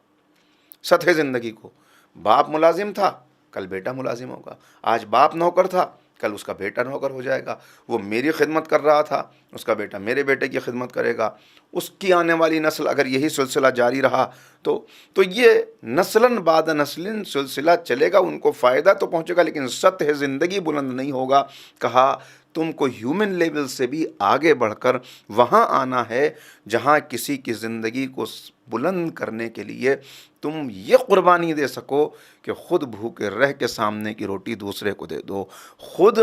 سطح زندگی کو، باپ ملازم تھا، کل بیٹا ملازم ہوگا، آج باپ نوکر تھا، کل اس کا بیٹا نوکر ہو جائے گا، وہ میری خدمت کر رہا تھا، اس کا بیٹا میرے بیٹے کی خدمت کرے گا، اس کی آنے والی نسل اگر یہی سلسلہ جاری رہا تو یہ نسلاً بعد نسل سلسلہ چلے گا، ان کو فائدہ تو پہنچے گا لیکن سطح زندگی بلند نہیں ہوگا۔ کہا تم کو ہیومن لیول سے بھی آگے بڑھ کر وہاں آنا ہے جہاں کسی کی زندگی کو بلند کرنے کے لیے تم یہ قربانی دے سکو کہ خود بھوکے رہ کے سامنے کی روٹی دوسرے کو دے دو، خود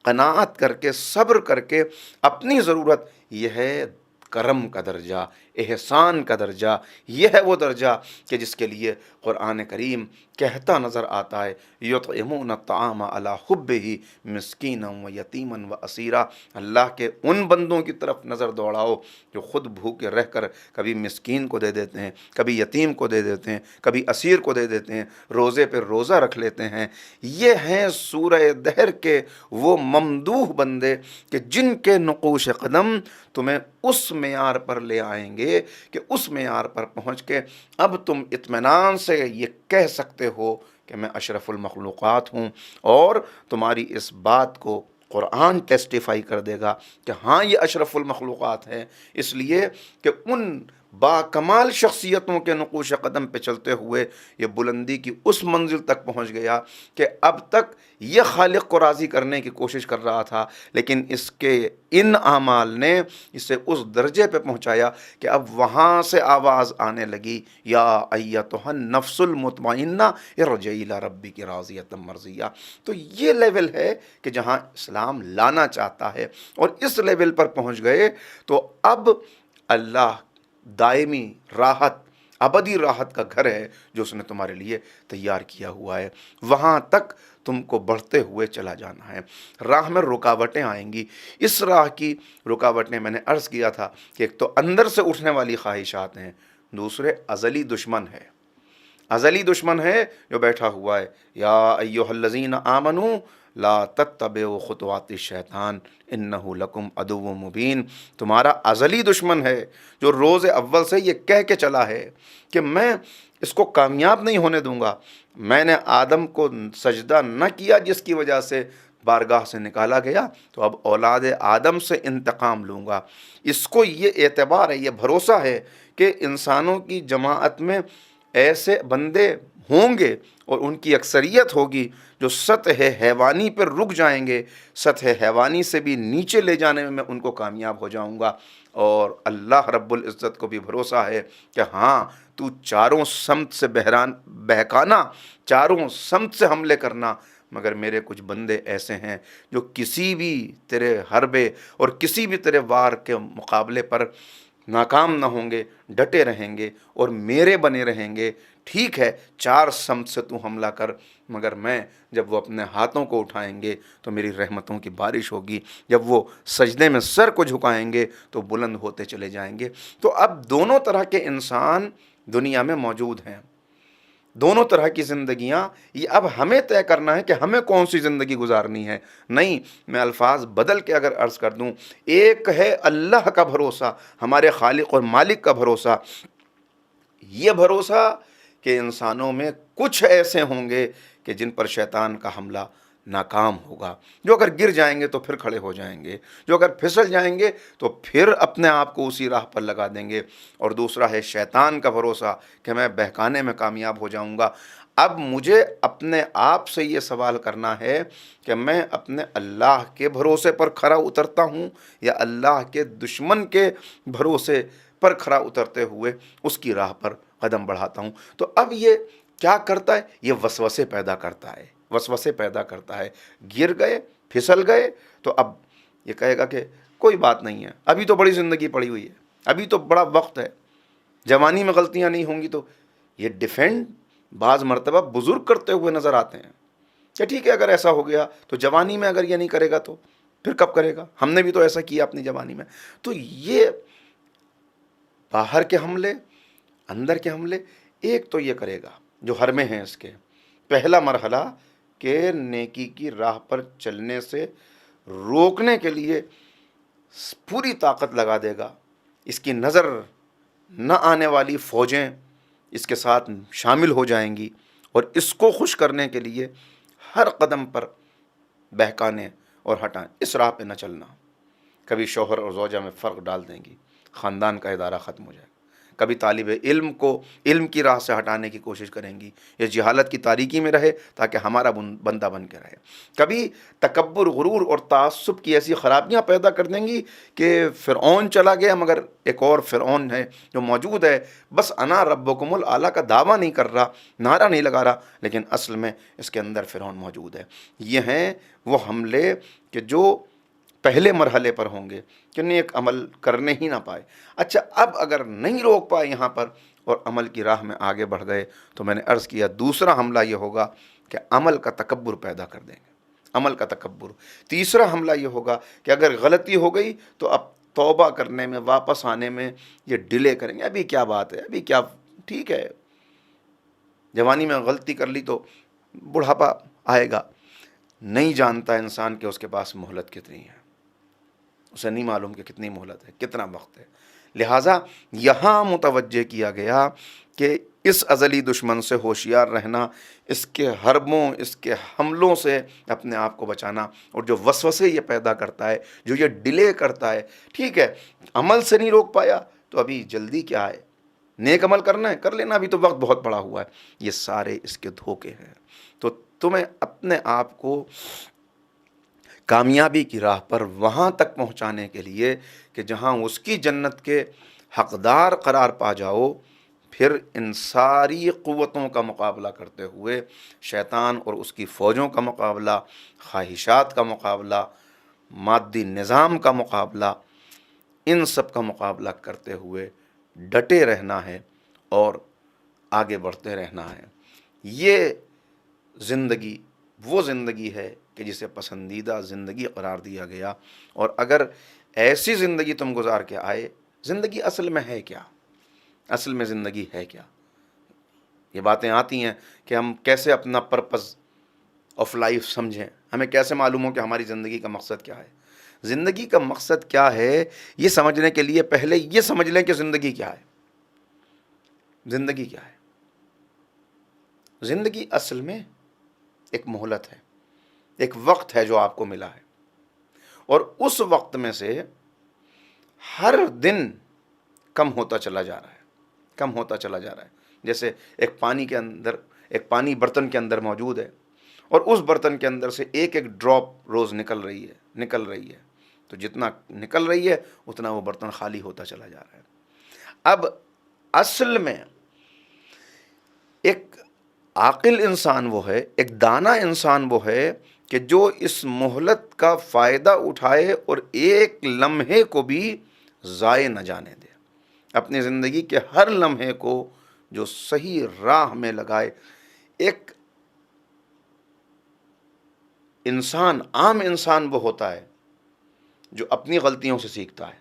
قناعت کر کے، صبر کر کے اپنی ضرورت۔ یہ ہے کرم کا درجہ، احسان کا درجہ، یہ ہے وہ درجہ کہ جس کے لیے قرآن کریم کہتا نظر آتا ہے یطعمون الطعام علی حبہ مسکینا و یتیما و اسیرا۔ اللہ کے ان بندوں کی طرف نظر دوڑاؤ جو خود بھوکے رہ کر کبھی مسکین کو دے دیتے ہیں، کبھی یتیم کو دے دیتے ہیں، کبھی اسیر کو دے دیتے ہیں، روزے پہ روزہ رکھ لیتے ہیں۔ یہ ہیں سورہ دہر کے وہ ممدوح بندے کہ جن کے نقوش قدم تمہیں اس معیار پر لے آئیں گے کہ اس معیار پر پہنچ کے اب تم اطمینان سے یہ کہہ سکتے ہو کہ میں اشرف المخلوقات ہوں، اور تمہاری اس بات کو قرآن ٹیسٹیفائی کر دے گا کہ ہاں یہ اشرف المخلوقات ہیں، اس لیے کہ ان با کمال شخصیتوں کے نقوش قدم پہ چلتے ہوئے یہ بلندی کی اس منزل تک پہنچ گیا کہ اب تک یہ خالق کو راضی کرنے کی کوشش کر رہا تھا، لیکن اس کے ان اعمال نے اسے اس درجے پہ پہنچایا کہ اب وہاں سے آواز آنے لگی یا ایتھا النفس المطمئنہ ارجعی الی ربک راضیۃ مرضیہ۔ تو یہ لیول ہے کہ جہاں اسلام لانا چاہتا ہے، اور اس لیول پر پہنچ گئے تو اب اللہ دائمی راحت، ابدی راحت کا گھر ہے جو اس نے تمہارے لیے تیار کیا ہوا ہے، وہاں تک تم کو بڑھتے ہوئے چلا جانا ہے۔ راہ میں رکاوٹیں آئیں گی، اس راہ کی رکاوٹیں میں نے عرض کیا تھا کہ ایک تو اندر سے اٹھنے والی خواہشات ہیں، دوسرے ازلی دشمن ہے، ازلی دشمن ہے جو بیٹھا ہوا ہے۔ یا ایھا الذین آمنوا لا تتبعوا خطوات الشیطان انہ لکم عدو مبین۔ تمہارا ازلی دشمن ہے جو روز اول سے یہ کہہ کے چلا ہے کہ میں اس کو کامیاب نہیں ہونے دوں گا۔ میں نے آدم کو سجدہ نہ کیا جس کی وجہ سے بارگاہ سے نکالا گیا، تو اب اولاد آدم سے انتقام لوں گا۔ اس کو یہ اعتبار ہے، یہ بھروسہ ہے کہ انسانوں کی جماعت میں ایسے بندے ہوں گے اور ان کی اکثریت ہوگی جو سطح حیوانی پر رک جائیں گے، سطح حیوانی سے بھی نیچے لے جانے میں ان کو کامیاب ہو جاؤں گا، اور اللہ رب العزت کو بھی بھروسہ ہے کہ ہاں تو چاروں سمت سے بہکانا، چاروں سمت سے حملے کرنا، مگر میرے کچھ بندے ایسے ہیں جو کسی بھی تیرے حربے اور کسی بھی تیرے وار کے مقابلے پر ناکام نہ ہوں گے، ڈٹے رہیں گے اور میرے بنے رہیں گے۔ ٹھیک ہے، چار سمت سے تو حملہ کر، مگر میں جب وہ اپنے ہاتھوں کو اٹھائیں گے تو میری رحمتوں کی بارش ہوگی، جب وہ سجدے میں سر کو جھکائیں گے تو بلند ہوتے چلے جائیں گے۔ تو اب دونوں طرح کے انسان دنیا میں موجود ہیں، دونوں طرح کی زندگیاں، یہ اب ہمیں طے کرنا ہے کہ ہمیں کون سی زندگی گزارنی ہے۔ نہیں، میں الفاظ بدل کے اگر عرض کر دوں، ایک ہے اللہ کا بھروسہ، ہمارے خالق اور مالک کا بھروسہ، یہ بھروسہ کہ انسانوں میں کچھ ایسے ہوں گے کہ جن پر شیطان کا حملہ ناکام ہوگا، جو اگر گر جائیں گے تو پھر کھڑے ہو جائیں گے، جو اگر پھسل جائیں گے تو پھر اپنے آپ کو اسی راہ پر لگا دیں گے۔ اور دوسرا ہے شیطان کا بھروسہ کہ میں بہکانے میں کامیاب ہو جاؤں گا۔ اب مجھے اپنے آپ سے یہ سوال کرنا ہے کہ میں اپنے اللہ کے بھروسے پر کھرا اترتا ہوں یا اللہ کے دشمن کے بھروسے پر کھرا اترتے ہوئے اس کی راہ پر قدم بڑھاتا ہوں۔ تو اب یہ کیا کرتا ہے؟ یہ وسوسے پیدا کرتا ہے، وسوسے پیدا کرتا ہے۔ گر گئے، پھسل گئے تو اب یہ کہے گا کہ کوئی بات نہیں ہے، ابھی تو بڑی زندگی پڑی ہوئی ہے، ابھی تو بڑا وقت ہے، جوانی میں غلطیاں نہیں ہوں گی۔ تو یہ ڈیفینڈ بعض مرتبہ بزرگ کرتے ہوئے نظر آتے ہیں کہ ٹھیک ہے، اگر ایسا ہو گیا تو جوانی میں اگر یہ نہیں کرے گا تو پھر کب کرے گا؟ ہم نے بھی تو ایسا کیا اپنی جوانی میں۔ تو یہ باہر کے حملے، اندر کے حملے، ایک تو یہ کرے گا جو حرمے ہیں اس کے، پہلا مرحلہ کہ نیکی کی راہ پر چلنے سے روکنے کے لیے پوری طاقت لگا دے گا، اس کی نظر نہ آنے والی فوجیں اس کے ساتھ شامل ہو جائیں گی اور اس کو خوش کرنے کے لیے ہر قدم پر بہکانے اور ہٹائیں، اس راہ پہ نہ چلنا۔ کبھی شوہر اور زوجہ میں فرق ڈال دیں گی، خاندان کا ادارہ ختم ہو جائے گا۔ کبھی طالب علم کو علم کی راہ سے ہٹانے کی کوشش کریں گی، یہ جہالت کی تاریکی میں رہے تاکہ ہمارا بندہ بن کے رہے۔ کبھی تکبر، غرور اور تعصب کی ایسی خرابیاں پیدا کر دیں گی کہ فرعون چلا گیا مگر ایک اور فرعون ہے جو موجود ہے، بس انا ربکم الاعلیٰ کا دعویٰ نہیں کر رہا، نعرہ نہیں لگا رہا، لیکن اصل میں اس کے اندر فرعون موجود ہے۔ یہ ہیں وہ حملے کہ جو پہلے مرحلے پر ہوں گے کہ نیک عمل کرنے ہی نہ پائے۔ اچھا، اب اگر نہیں روک پائے یہاں پر اور عمل کی راہ میں آگے بڑھ گئے تو میں نے عرض کیا دوسرا حملہ یہ ہوگا کہ عمل کا تکبر پیدا کر دیں گے، عمل کا تکبر۔ تیسرا حملہ یہ ہوگا کہ اگر غلطی ہو گئی تو اب توبہ کرنے میں، واپس آنے میں یہ ڈیلے کریں گے، ابھی کیا بات ہے، ابھی کیا، ٹھیک ہے، جوانی میں غلطی کر لی تو بڑھاپا آئے گا۔ نہیں جانتا انسان کہ اس کے پاس مہلت کتنی ہے، اسے نہیں معلوم کہ کتنی مہلت ہے، کتنا وقت ہے۔ لہٰذا یہاں متوجہ کیا گیا کہ اس ازلی دشمن سے ہوشیار رہنا، اس کے حربوں، اس کے حملوں سے اپنے آپ کو بچانا، اور جو وسوسے یہ پیدا کرتا ہے، جو یہ ڈیلے کرتا ہے، ٹھیک ہے، عمل سے نہیں روک پایا تو ابھی جلدی کیا ہے، نیک عمل کرنا ہے کر لینا، ابھی تو وقت بہت پڑا ہوا ہے۔ یہ سارے اس کے دھوکے ہیں۔ تو تمہیں اپنے آپ کو کامیابی کی راہ پر وہاں تک پہنچانے کے لیے کہ جہاں اس کی جنت کے حقدار قرار پا جاؤ، پھر ان ساری قوتوں کا مقابلہ کرتے ہوئے، شیطان اور اس کی فوجوں کا مقابلہ، خواہشات کا مقابلہ، مادی نظام کا مقابلہ، ان سب کا مقابلہ کرتے ہوئے ڈٹے رہنا ہے اور آگے بڑھتے رہنا ہے۔ یہ زندگی وہ زندگی ہے کہ جسے پسندیدہ زندگی قرار دیا گیا۔ اور اگر ایسی زندگی تم گزار کے آئے، زندگی اصل میں ہے کیا؟ اصل میں زندگی ہے کیا؟ یہ باتیں آتی ہیں کہ ہم کیسے اپنا پرپز آف لائف سمجھیں، ہمیں کیسے معلوم ہو کہ ہماری زندگی کا مقصد کیا ہے۔ زندگی کا مقصد کیا ہے یہ سمجھنے کے لیے پہلے یہ سمجھ لیں کہ زندگی کیا ہے۔ زندگی کیا ہے؟ زندگی اصل میں ایک مہلت ہے، ایک وقت ہے جو آپ کو ملا ہے، اور اس وقت میں سے ہر دن کم ہوتا چلا جا رہا ہے، کم ہوتا چلا جا رہا ہے۔ جیسے ایک پانی برتن کے اندر موجود ہے، اور اس برتن کے اندر سے ایک ایک ڈراپ روز نکل رہی ہے، تو جتنا نکل رہی ہے اتنا وہ برتن خالی ہوتا چلا جا رہا ہے۔ اب اصل میں ایک عاقل انسان وہ ہے، ایک دانا انسان وہ ہے کہ جو اس مہلت کا فائدہ اٹھائے اور ایک لمحے کو بھی ضائع نہ جانے دے، اپنی زندگی کے ہر لمحے کو جو صحیح راہ میں لگائے۔ ایک انسان، عام انسان وہ ہوتا ہے جو اپنی غلطیوں سے سیکھتا ہے،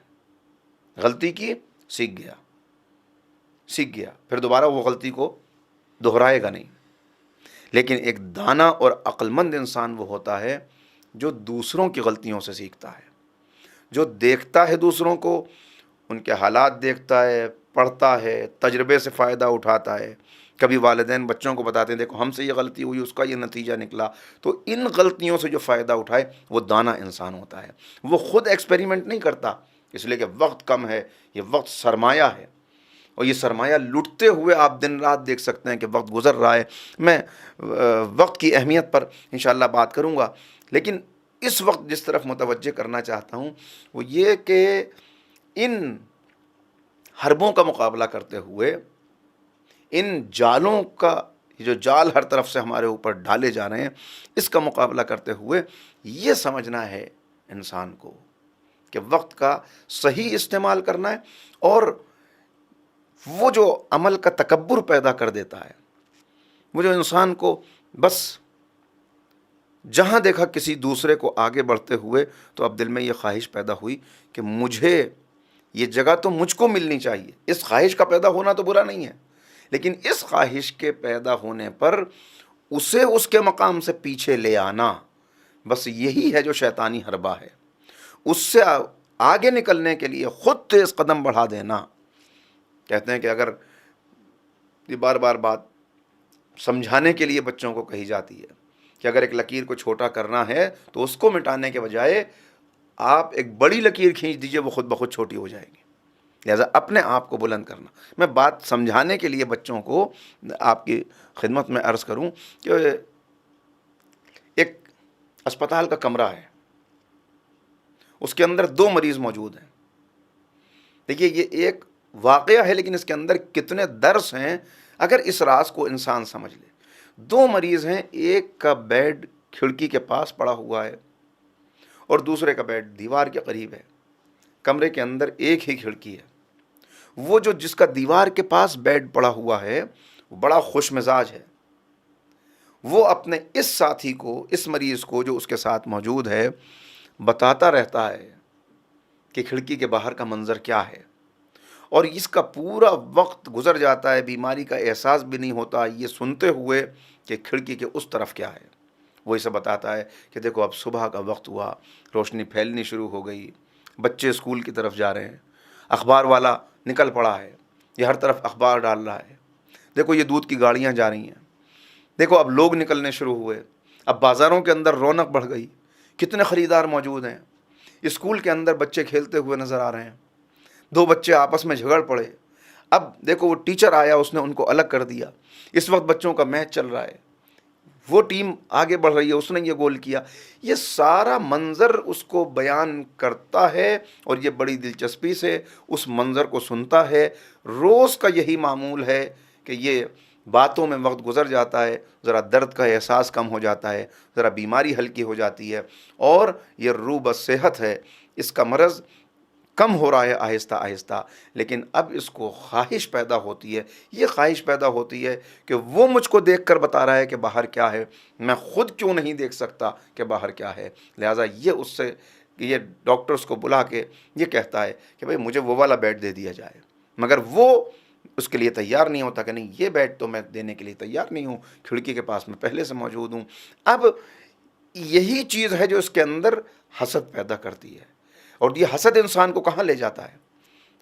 غلطی کی، سیکھ گیا، پھر دوبارہ وہ غلطی کو دہرائے گا نہیں۔ لیکن ایک دانا اور عقل مند انسان وہ ہوتا ہے جو دوسروں کی غلطیوں سے سیکھتا ہے، جو دیکھتا ہے دوسروں کو، ان کے حالات دیکھتا ہے، پڑھتا ہے، تجربے سے فائدہ اٹھاتا ہے۔ کبھی والدین بچوں کو بتاتے ہیں دیکھو ہم سے یہ غلطی ہوئی، اس کا یہ نتیجہ نکلا، تو ان غلطیوں سے جو فائدہ اٹھائے وہ دانا انسان ہوتا ہے۔ وہ خود ایکسپیریمنٹ نہیں کرتا، اس لیے کہ وقت کم ہے، یہ وقت سرمایہ ہے، اور یہ سرمایہ لٹتے ہوئے آپ دن رات دیکھ سکتے ہیں کہ وقت گزر رہا ہے۔ میں وقت کی اہمیت پر انشاءاللہ بات کروں گا، لیکن اس وقت جس طرف متوجہ کرنا چاہتا ہوں وہ یہ کہ ان حربوں کا مقابلہ کرتے ہوئے، ان جالوں کا، جو جال ہر طرف سے ہمارے اوپر ڈالے جا رہے ہیں، اس کا مقابلہ کرتے ہوئے یہ سمجھنا ہے انسان کو کہ وقت کا صحیح استعمال کرنا ہے، اور وہ جو عمل کا تکبر پیدا کر دیتا ہے، وہ جو انسان کو بس جہاں دیکھا کسی دوسرے کو آگے بڑھتے ہوئے تو اب دل میں یہ خواہش پیدا ہوئی کہ مجھے یہ جگہ تو مجھ کو ملنی چاہیے۔ اس خواہش کا پیدا ہونا تو برا نہیں ہے، لیکن اس خواہش کے پیدا ہونے پر اسے اس کے مقام سے پیچھے لے آنا، بس یہی ہے جو شیطانی حربہ ہے۔ اس سے آگے نکلنے کے لیے خود تیز قدم بڑھا دینا۔ کہتے ہیں کہ اگر یہ بار بار بات سمجھانے کے لیے بچوں کو کہی جاتی ہے کہ اگر ایک لکیر کو چھوٹا کرنا ہے تو اس کو مٹانے کے بجائے آپ ایک بڑی لکیر کھینچ دیجئے، وہ خود بخود چھوٹی ہو جائے گی۔ لہذا اپنے آپ کو بلند کرنا۔ میں بات سمجھانے کے لیے بچوں کو آپ کی خدمت میں عرض کروں کہ ایک اسپتال کا کمرہ ہے، اس کے اندر 2 مریض موجود ہیں۔ دیکھیے یہ ایک واقعہ ہے لیکن اس کے اندر کتنے درس ہیں اگر اس راز کو انسان سمجھ لے۔ 2 مریض ہیں، ایک کا بیڈ کھڑکی کے پاس پڑا ہوا ہے اور دوسرے کا بیڈ دیوار کے قریب ہے۔ کمرے کے اندر ایک ہی کھڑکی ہے۔ وہ جو جس کا دیوار کے پاس بیڈ پڑا ہوا ہے وہ بڑا خوش مزاج ہے، وہ اپنے اس ساتھی کو، اس مریض کو جو اس کے ساتھ موجود ہے، بتاتا رہتا ہے کہ کھڑکی کے باہر کا منظر کیا ہے، اور اس کا پورا وقت گزر جاتا ہے، بیماری کا احساس بھی نہیں ہوتا یہ سنتے ہوئے کہ کھڑکی کے اس طرف کیا ہے۔ وہ اسے بتاتا ہے کہ دیکھو اب صبح کا وقت ہوا، روشنی پھیلنی شروع ہو گئی، بچے اسکول کی طرف جا رہے ہیں، اخبار والا نکل پڑا ہے، یہ ہر طرف اخبار ڈال رہا ہے، دیکھو یہ دودھ کی گاڑیاں جا رہی ہیں، دیکھو اب لوگ نکلنے شروع ہوئے، اب بازاروں کے اندر رونق بڑھ گئی، کتنے خریدار موجود ہیں، اسکول کے اندر بچے کھیلتے ہوئے نظر آ رہے ہیں، 2 بچے آپس میں جھگڑ پڑے، اب دیکھو وہ ٹیچر آیا، اس نے ان کو الگ کر دیا، اس وقت بچوں کا میچ چل رہا ہے، وہ ٹیم آگے بڑھ رہی ہے، اس نے یہ گول کیا۔ یہ سارا منظر اس کو بیان کرتا ہے اور یہ بڑی دلچسپی سے اس منظر کو سنتا ہے۔ روز کا یہی معمول ہے کہ یہ باتوں میں وقت گزر جاتا ہے، ذرا درد کا احساس کم ہو جاتا ہے، ذرا بیماری ہلکی ہو جاتی ہے، اور یہ روح بصحت ہے، اس کا مرض کم ہو رہا ہے آہستہ آہستہ، لیکن اب اس کو خواہش پیدا ہوتی ہے، یہ خواہش پیدا ہوتی ہے کہ وہ مجھ کو دیکھ کر بتا رہا ہے کہ باہر کیا ہے، میں خود کیوں نہیں دیکھ سکتا کہ باہر کیا ہے۔ لہٰذا یہ اس سے، یہ ڈاکٹرز کو بلا کے یہ کہتا ہے کہ بھئی مجھے وہ والا بیڈ دے دیا جائے، مگر وہ اس کے لیے تیار نہیں ہوتا کہ نہیں یہ بیڈ تو میں دینے کے لیے تیار نہیں ہوں، کھڑکی کے پاس میں پہلے سے موجود ہوں۔ اب یہی چیز ہے جو اس کے اندر حسد پیدا کرتی ہے، اور یہ حسد انسان کو کہاں لے جاتا ہے؟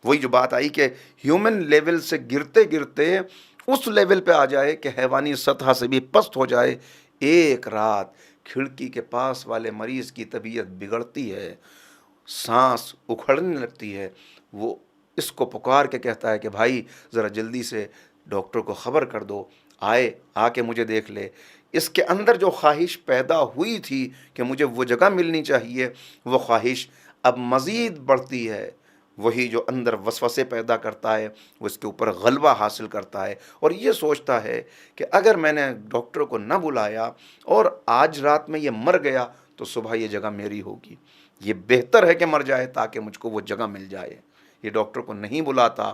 وہی جو بات آئی کہ ہیومن لیول سے گرتے گرتے اس لیول پہ آ جائے کہ حیوانی سطح سے بھی پست ہو جائے۔ ایک رات کھڑکی کے پاس والے مریض کی طبیعت بگڑتی ہے، سانس اکھڑنے لگتی ہے، وہ اس کو پکار کے کہتا ہے کہ بھائی ذرا جلدی سے ڈاکٹر کو خبر کر دو، آ کے مجھے دیکھ لے۔ اس کے اندر جو خواہش پیدا ہوئی تھی کہ مجھے وہ جگہ ملنی چاہیے، وہ خواہش اب مزید بڑھتی ہے، وہی جو اندر وسوسے پیدا کرتا ہے وہ اس کے اوپر غلبہ حاصل کرتا ہے، اور یہ سوچتا ہے کہ اگر میں نے ڈاکٹر کو نہ بلایا اور آج رات میں یہ مر گیا تو صبح یہ جگہ میری ہوگی، یہ بہتر ہے کہ مر جائے تاکہ مجھ کو وہ جگہ مل جائے۔ یہ ڈاکٹر کو نہیں بلاتا،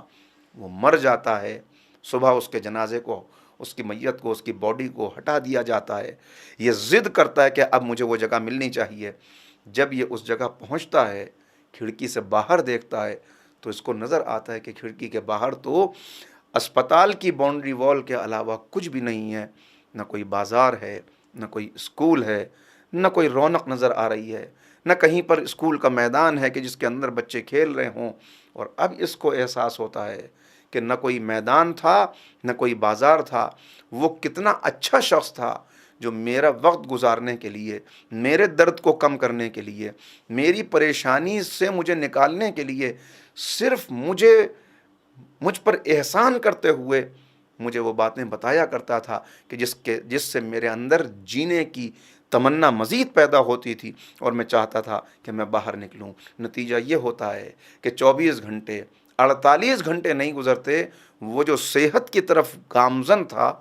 وہ مر جاتا ہے، صبح اس کے جنازے کو، اس کی میت کو، اس کی باڈی کو ہٹا دیا جاتا ہے۔ یہ ضد کرتا ہے کہ اب مجھے وہ جگہ ملنی چاہیے۔ جب یہ اس جگہ پہنچتا ہے، کھڑکی سے باہر دیکھتا ہے تو اس کو نظر آتا ہے کہ کھڑکی کے باہر تو اسپتال کی باؤنڈری وال کے علاوہ کچھ بھی نہیں ہے، نہ کوئی بازار ہے، نہ کوئی اسکول ہے، نہ کوئی رونق نظر آ رہی ہے، نہ کہیں پر اسکول کا میدان ہے کہ جس کے اندر بچے کھیل رہے ہوں۔ اور اب اس کو احساس ہوتا ہے کہ نہ کوئی میدان تھا، نہ کوئی بازار تھا، وہ کتنا اچھا شخص تھا جو میرا وقت گزارنے کے لیے، میرے درد کو کم کرنے کے لیے، میری پریشانی سے مجھے نکالنے کے لیے صرف مجھ پر احسان کرتے ہوئے مجھے وہ باتیں بتایا کرتا تھا کہ جس سے میرے اندر جینے کی تمنا مزید پیدا ہوتی تھی اور میں چاہتا تھا کہ میں باہر نکلوں۔ نتیجہ یہ ہوتا ہے کہ 24 گھنٹے، 48 گھنٹے نہیں گزرتے، وہ جو صحت کی طرف گامزن تھا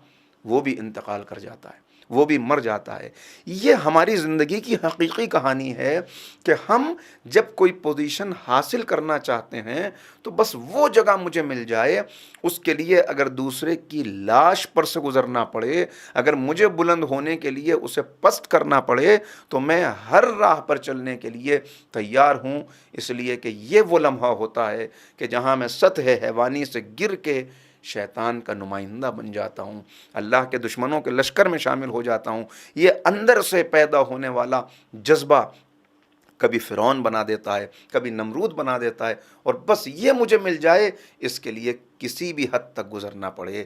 وہ بھی انتقال کر جاتا ہے، وہ بھی مر جاتا ہے۔ یہ ہماری زندگی کی حقیقی کہانی ہے کہ ہم جب کوئی پوزیشن حاصل کرنا چاہتے ہیں تو بس وہ جگہ مجھے مل جائے، اس کے لیے اگر دوسرے کی لاش پر سے گزرنا پڑے، اگر مجھے بلند ہونے کے لیے اسے پست کرنا پڑے، تو میں ہر راہ پر چلنے کے لیے تیار ہوں، اس لیے کہ یہ وہ لمحہ ہوتا ہے کہ جہاں میں سطح حیوانی سے گر کے شیطان کا نمائندہ بن جاتا ہوں، اللہ کے دشمنوں کے لشکر میں شامل ہو جاتا ہوں۔ یہ اندر سے پیدا ہونے والا جذبہ کبھی فرعون بنا دیتا ہے، کبھی نمرود بنا دیتا ہے، اور بس یہ مجھے مل جائے، اس کے لیے کسی بھی حد تک گزرنا پڑے۔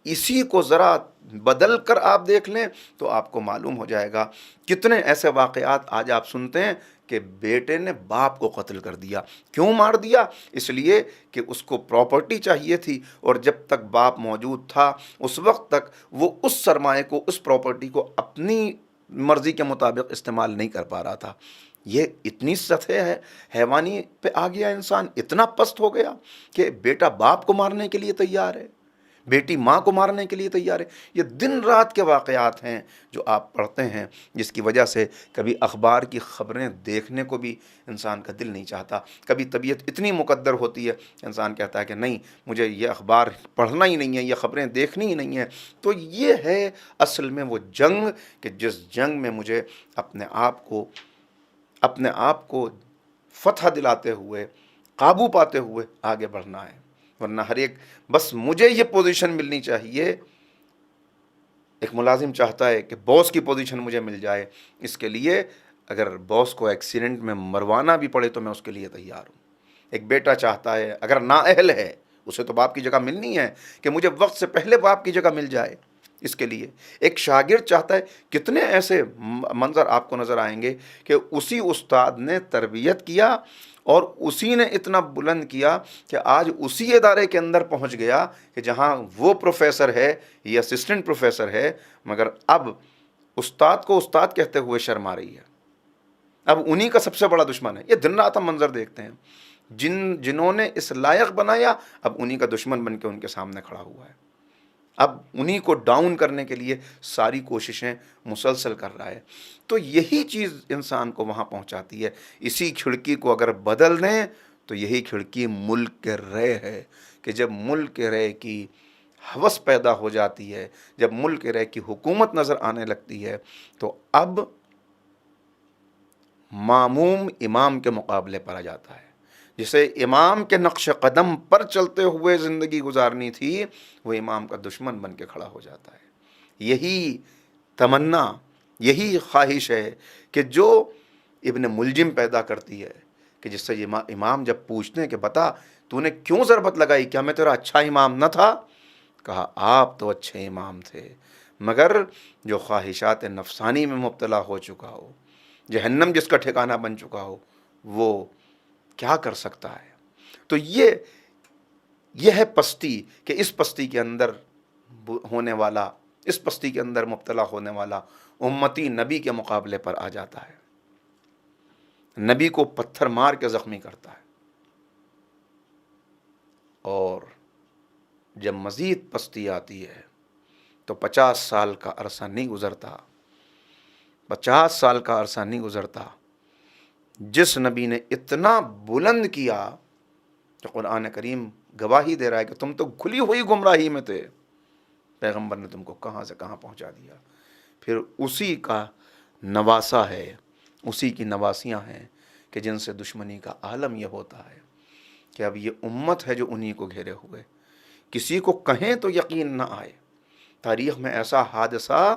اسی کو ذرا بدل کر آپ دیکھ لیں تو آپ کو معلوم ہو جائے گا کتنے ایسے واقعات آج آپ سنتے ہیں کہ بیٹے نے باپ کو قتل کر دیا۔ کیوں مار دیا؟ اس لیے کہ اس کو پراپرٹی چاہیے تھی، اور جب تک باپ موجود تھا اس وقت تک وہ اس سرمایہ کو، اس پراپرٹی کو اپنی مرضی کے مطابق استعمال نہیں کر پا رہا تھا۔ یہ اتنی سطح ہے حیوانی پہ آ گیا، انسان اتنا پست ہو گیا کہ بیٹا باپ کو مارنے کے لیے تیار ہے، بیٹی ماں کو مارنے کے لیے تیار ہے۔ یہ دن رات کے واقعات ہیں جو آپ پڑھتے ہیں، جس کی وجہ سے کبھی اخبار کی خبریں دیکھنے کو بھی انسان کا دل نہیں چاہتا۔ کبھی طبیعت اتنی مقدر ہوتی ہے، انسان کہتا ہے کہ نہیں، مجھے یہ اخبار پڑھنا ہی نہیں ہے، یہ خبریں دیکھنی ہی نہیں ہیں۔ تو یہ ہے اصل میں وہ جنگ کہ جس جنگ میں مجھے اپنے آپ کو فتح دلاتے ہوئے، قابو پاتے ہوئے آگے بڑھنا ہے۔ ورنہ ہر ایک بس مجھے یہ پوزیشن ملنی چاہیے۔ ایک ملازم چاہتا ہے کہ باس کی پوزیشن مجھے مل جائے، اس کے لیے اگر باس کو ایکسیڈنٹ میں مروانا بھی پڑے تو میں اس کے لیے تیار ہوں۔ ایک بیٹا چاہتا ہے، اگر نااہل ہے، اسے تو باپ کی جگہ ملنی ہے، کہ مجھے وقت سے پہلے باپ کی جگہ مل جائے، اس کے لیے۔ ایک شاگرد چاہتا ہے، کتنے ایسے منظر آپ کو نظر آئیں گے کہ اسی استاد نے تربیت کیا اور اسی نے اتنا بلند کیا کہ آج اسی ادارے کے اندر پہنچ گیا کہ جہاں وہ پروفیسر ہے یا اسسٹنٹ پروفیسر ہے، مگر اب استاد کو استاد کہتے ہوئے شرم آ رہی ہے، اب انہی کا سب سے بڑا دشمن ہے۔ یہ دن رات ہم منظر دیکھتے ہیں، جنہوں نے اس لائق بنایا اب انہی کا دشمن بن کے ان کے سامنے کھڑا ہوا ہے، اب انہی کو ڈاؤن کرنے کے لیے ساری کوششیں مسلسل کر رہا ہے۔ تو یہی چیز انسان کو وہاں پہنچاتی ہے۔ اسی کھڑکی کو اگر بدل دیں تو یہی کھڑکی ملک کے رے ہے، کہ جب ملک کے رے کی ہوس پیدا ہو جاتی ہے، جب ملک کے رے کی حکومت نظر آنے لگتی ہے، تو اب ماموم امام کے مقابلے پر آ جاتا ہے۔ جسے امام کے نقش قدم پر چلتے ہوئے زندگی گزارنی تھی، وہ امام کا دشمن بن کے کھڑا ہو جاتا ہے۔ یہی تمنا، یہی خواہش ہے کہ جو ابن ملجم پیدا کرتی ہے، کہ جس سے امام جب پوچھتے ہیں کہ بتا تو نے کیوں ضربت لگائی، کیا میں تیرا اچھا امام نہ تھا؟ کہا آپ تو اچھے امام تھے، مگر جو خواہشات نفسانی میں مبتلا ہو چکا ہو، جہنم جس کا ٹھکانہ بن چکا ہو، وہ کیا کر سکتا ہے؟ تو یہ ہے پستی، کہ اس پستی کے اندر ہونے والا، اس پستی کے اندر مبتلا ہونے والا امتی نبی کے مقابلے پر آ جاتا ہے۔ نبی کو پتھر مار کے زخمی کرتا ہے، اور جب مزید پستی آتی ہے تو 50 سال کا عرصہ نہیں گزرتا، 50 سال کا عرصہ نہیں گزرتا جس نبی نے اتنا بلند کیا کہ قرآن کریم گواہی دے رہا ہے کہ تم تو کھلی ہوئی گمراہی میں تھے، پیغمبر نے تم کو کہاں سے کہاں پہنچا دیا۔ پھر اسی کا نواسا ہے، اسی کی نواسیاں ہیں کہ جن سے دشمنی کا عالم یہ ہوتا ہے کہ اب یہ امت ہے جو انہی کو گھیرے ہوئے، کسی کو کہیں تو یقین نہ آئے۔ تاریخ میں ایسا حادثہ،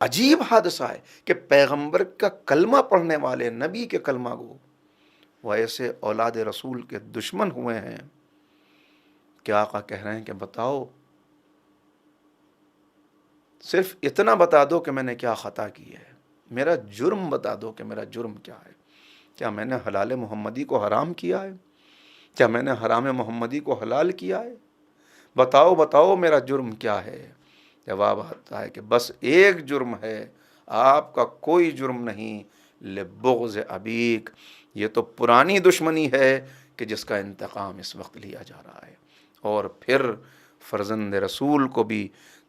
عجیب حادثہ ہے کہ پیغمبر کا کلمہ پڑھنے والے، نبی کے کلمہ گو، وہ ایسے اولاد رسول کے دشمن ہوئے ہیں کہ آقا کہہ رہے ہیں کہ بتاؤ، صرف اتنا بتا دو کہ میں نے کیا خطا کی ہے، میرا جرم بتا دو کہ میرا جرم کیا ہے، کیا میں نے حلال محمدی کو حرام کیا ہے، کیا میں نے حرام محمدی کو حلال کیا ہے، بتاؤ بتاؤ میرا جرم کیا ہے۔ جواب آتا ہے کہ بس ایک جرم ہے، آپ کا کوئی جرم نہیں، لبغض ابیک، یہ تو پرانی دشمنی ہے کہ جس کا انتقام اس وقت لیا جا رہا ہے۔ اور پھر فرزند رسول کو بھی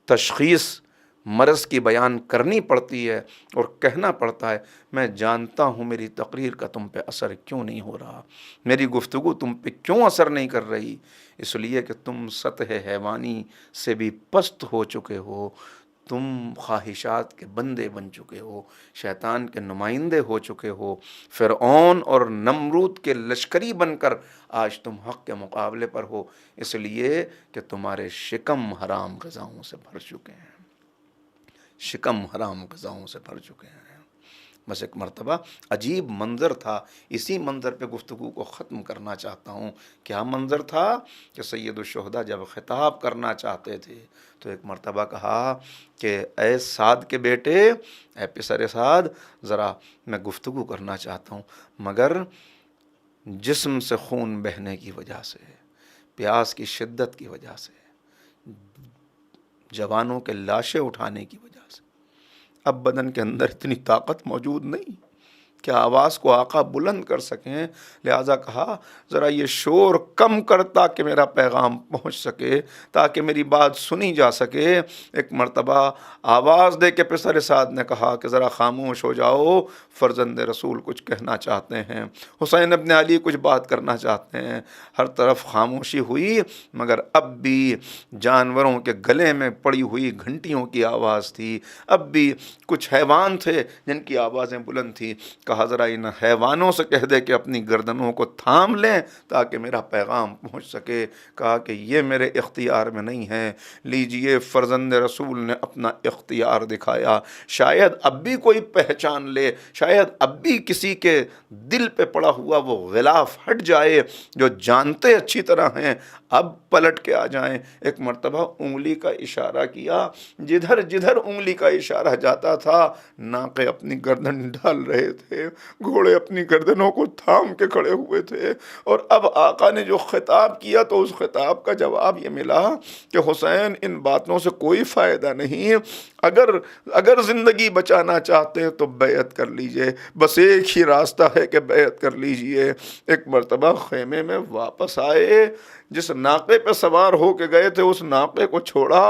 تشخیص مرض کی بیان کرنی پڑتی ہے اور کہنا پڑتا ہے میں جانتا ہوں میری تقریر کا تم پہ اثر کیوں نہیں ہو رہا، میری گفتگو تم پہ کیوں اثر نہیں کر رہی، اس لیے کہ تم سطح حیوانی سے بھی پست ہو چکے ہو، تم خواہشات کے بندے بن چکے ہو، شیطان کے نمائندے ہو چکے ہو، فرعون اور نمرود کے لشکری بن کر آج تم حق کے مقابلے پر ہو، اس لیے کہ تمہارے شکم حرام غذاؤں سے بھر چکے ہیں، شکم حرام غذاؤں سے بھر چکے ہیں۔ بس ایک مرتبہ عجیب منظر تھا، اسی منظر پہ گفتگو کو ختم کرنا چاہتا ہوں۔ کیا منظر تھا کہ سید الشہداء جب خطاب کرنا چاہتے تھے تو ایک مرتبہ کہا کہ اے سعد کے بیٹے، اے پسر سعد، ذرا میں گفتگو کرنا چاہتا ہوں، مگر جسم سے خون بہنے کی وجہ سے، پیاس کی شدت کی وجہ سے، جوانوں کے لاشیں اٹھانے کی وجہ سے اب بدن کے اندر اتنی طاقت موجود نہیں کہ آواز کو آقا بلند کر سکیں، لہٰذا کہا ذرا یہ شور کم کر تاکہ میرا پیغام پہنچ سکے، تاکہ میری بات سنی جا سکے۔ ایک مرتبہ آواز دے کے پسر سعد نے کہا کہ ذرا خاموش ہو جاؤ، فرزند رسول کچھ کہنا چاہتے ہیں، حسین ابن علی کچھ بات کرنا چاہتے ہیں۔ ہر طرف خاموشی ہوئی، مگر اب بھی جانوروں کے گلے میں پڑی ہوئی گھنٹیوں کی آواز تھی، اب بھی کچھ حیوان تھے جن کی آوازیں بلند تھیں۔ کہا ذرا ان حیوانوں سے کہہ دے کہ اپنی گردنوں کو تھام لیں تاکہ میرا پیغام پہنچ سکے۔ کہا کہ یہ میرے اختیار میں نہیں ہے، لیجئے فرزند رسول نے اپنا اختیار دکھایا، شاید اب بھی کوئی پہچان لے، شاید اب بھی کسی کے دل پہ پڑا ہوا وہ غلاف ہٹ جائے، جو جانتے اچھی طرح ہیں اب پلٹ کے آ جائیں۔ ایک مرتبہ انگلی کا اشارہ کیا، جدھر جدھر انگلی کا اشارہ جاتا تھا ناقے اپنی گردن ڈال رہے تھے، گھوڑے اپنی گردنوں کو تھام کے کھڑے ہوئے تھے، اور اب آقا نے جو خطاب کیا تو اس خطاب کا جواب یہ ملا کہ حسین ان باتوں سے کوئی فائدہ نہیں، اگر زندگی بچانا چاہتے ہیں تو بیعت کر لیجئے، بس ایک ہی راستہ ہے کہ بیعت کر لیجئے۔ ایک مرتبہ خیمے میں واپس آئے، جس ناقے پہ سوار ہو کے گئے تھے اس ناقے کو چھوڑا،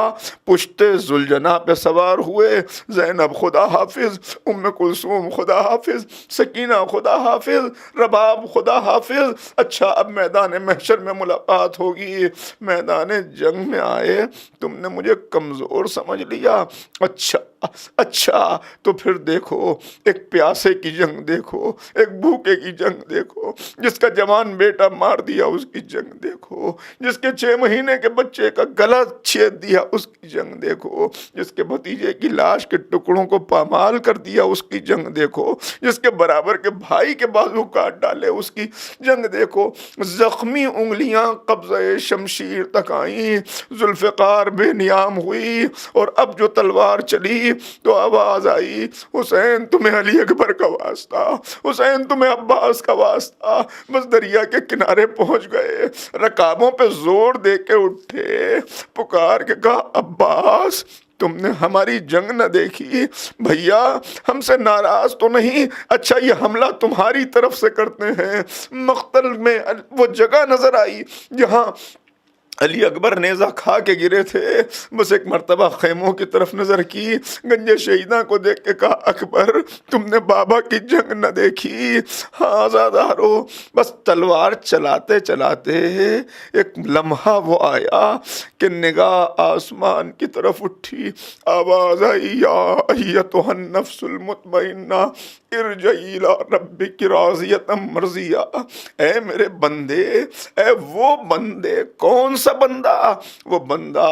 پشت ذوالجناح پہ سوار ہوئے، زینب خدا حافظ، ام کلثوم خدا حافظ، سکینہ خدا حافظ، رباب خدا حافظ، اچھا اب میدان محشر میں ملاقات ہوگی۔ میدان جنگ میں آئے، تم نے مجھے کمزور سمجھ لیا، اچھا تو پھر دیکھو، ایک پیاسے کی جنگ دیکھو، ایک بھوکے کی جنگ دیکھو، جس کا جوان بیٹا مار دیا اس کی جنگ دیکھو، جس کے 6 مہینے کے بچے کا گلا چھید دیا اس کی جنگ دیکھو، جس کے بھتیجے کی لاش کے ٹکڑوں کو پامال کر دیا اس کی جنگ دیکھو، جس کے برابر کے بھائی کے بازو کاٹ ڈالے اس کی جنگ دیکھو۔ زخمی انگلیاں قبضہ شمشیر تک آئیں، ذوالفقار بے نیام ہوئی، اور اب جو تلوار چلی تو آواز آئی، حسین تمہیں علی اکبر کا واسطہ، حسین تمہیں عباس کا واسطہ۔ بس دریا کے کنارے پہنچ گئے، رکابوں پہ زور دے کے اٹھے، پکار کے کہا عباس تم نے ہماری جنگ نہ دیکھی؟ بھیا ہم سے ناراض تو نہیں؟ اچھا یہ حملہ تمہاری طرف سے کرتے ہیں۔ مقتل میں وہ جگہ نظر آئی جہاں علی اکبر نیزہ کھا کے گرے تھے، بس ایک مرتبہ خیموں کی طرف نظر کی، گنج شہیداں کو دیکھ کے کہا اکبر تم نے بابا کی جنگ نہ دیکھی؟ ہاں آزادارو، بس تلوار چلاتے چلاتے ایک لمحہ وہ آیا کہ نگاہ آسمان کی طرف اٹھی، آواز آئی یا ایتھا النفس المطمئنہ ارجعی الی ربک راضیۃ مرضیہ۔ اے میرے بندے، اے وہ بندے، کون سا بندہ؟ وہ بندہ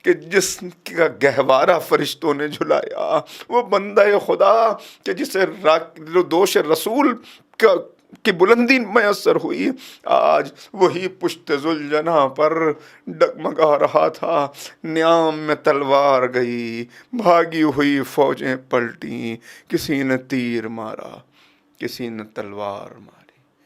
کہ جس کا گہوارہ فرشتوں نے جھلایا، وہ بندہ خدا کہ جسے دوش رسول کی بلندی میسر ہوئی، آج وہی پشت ذوالجناح پر ڈگمگا رہا تھا۔ نیام میں تلوار گئی، بھاگی ہوئی فوجیں پلٹیں، کسی نے تیر مارا، کسی نے تلوار ماری۔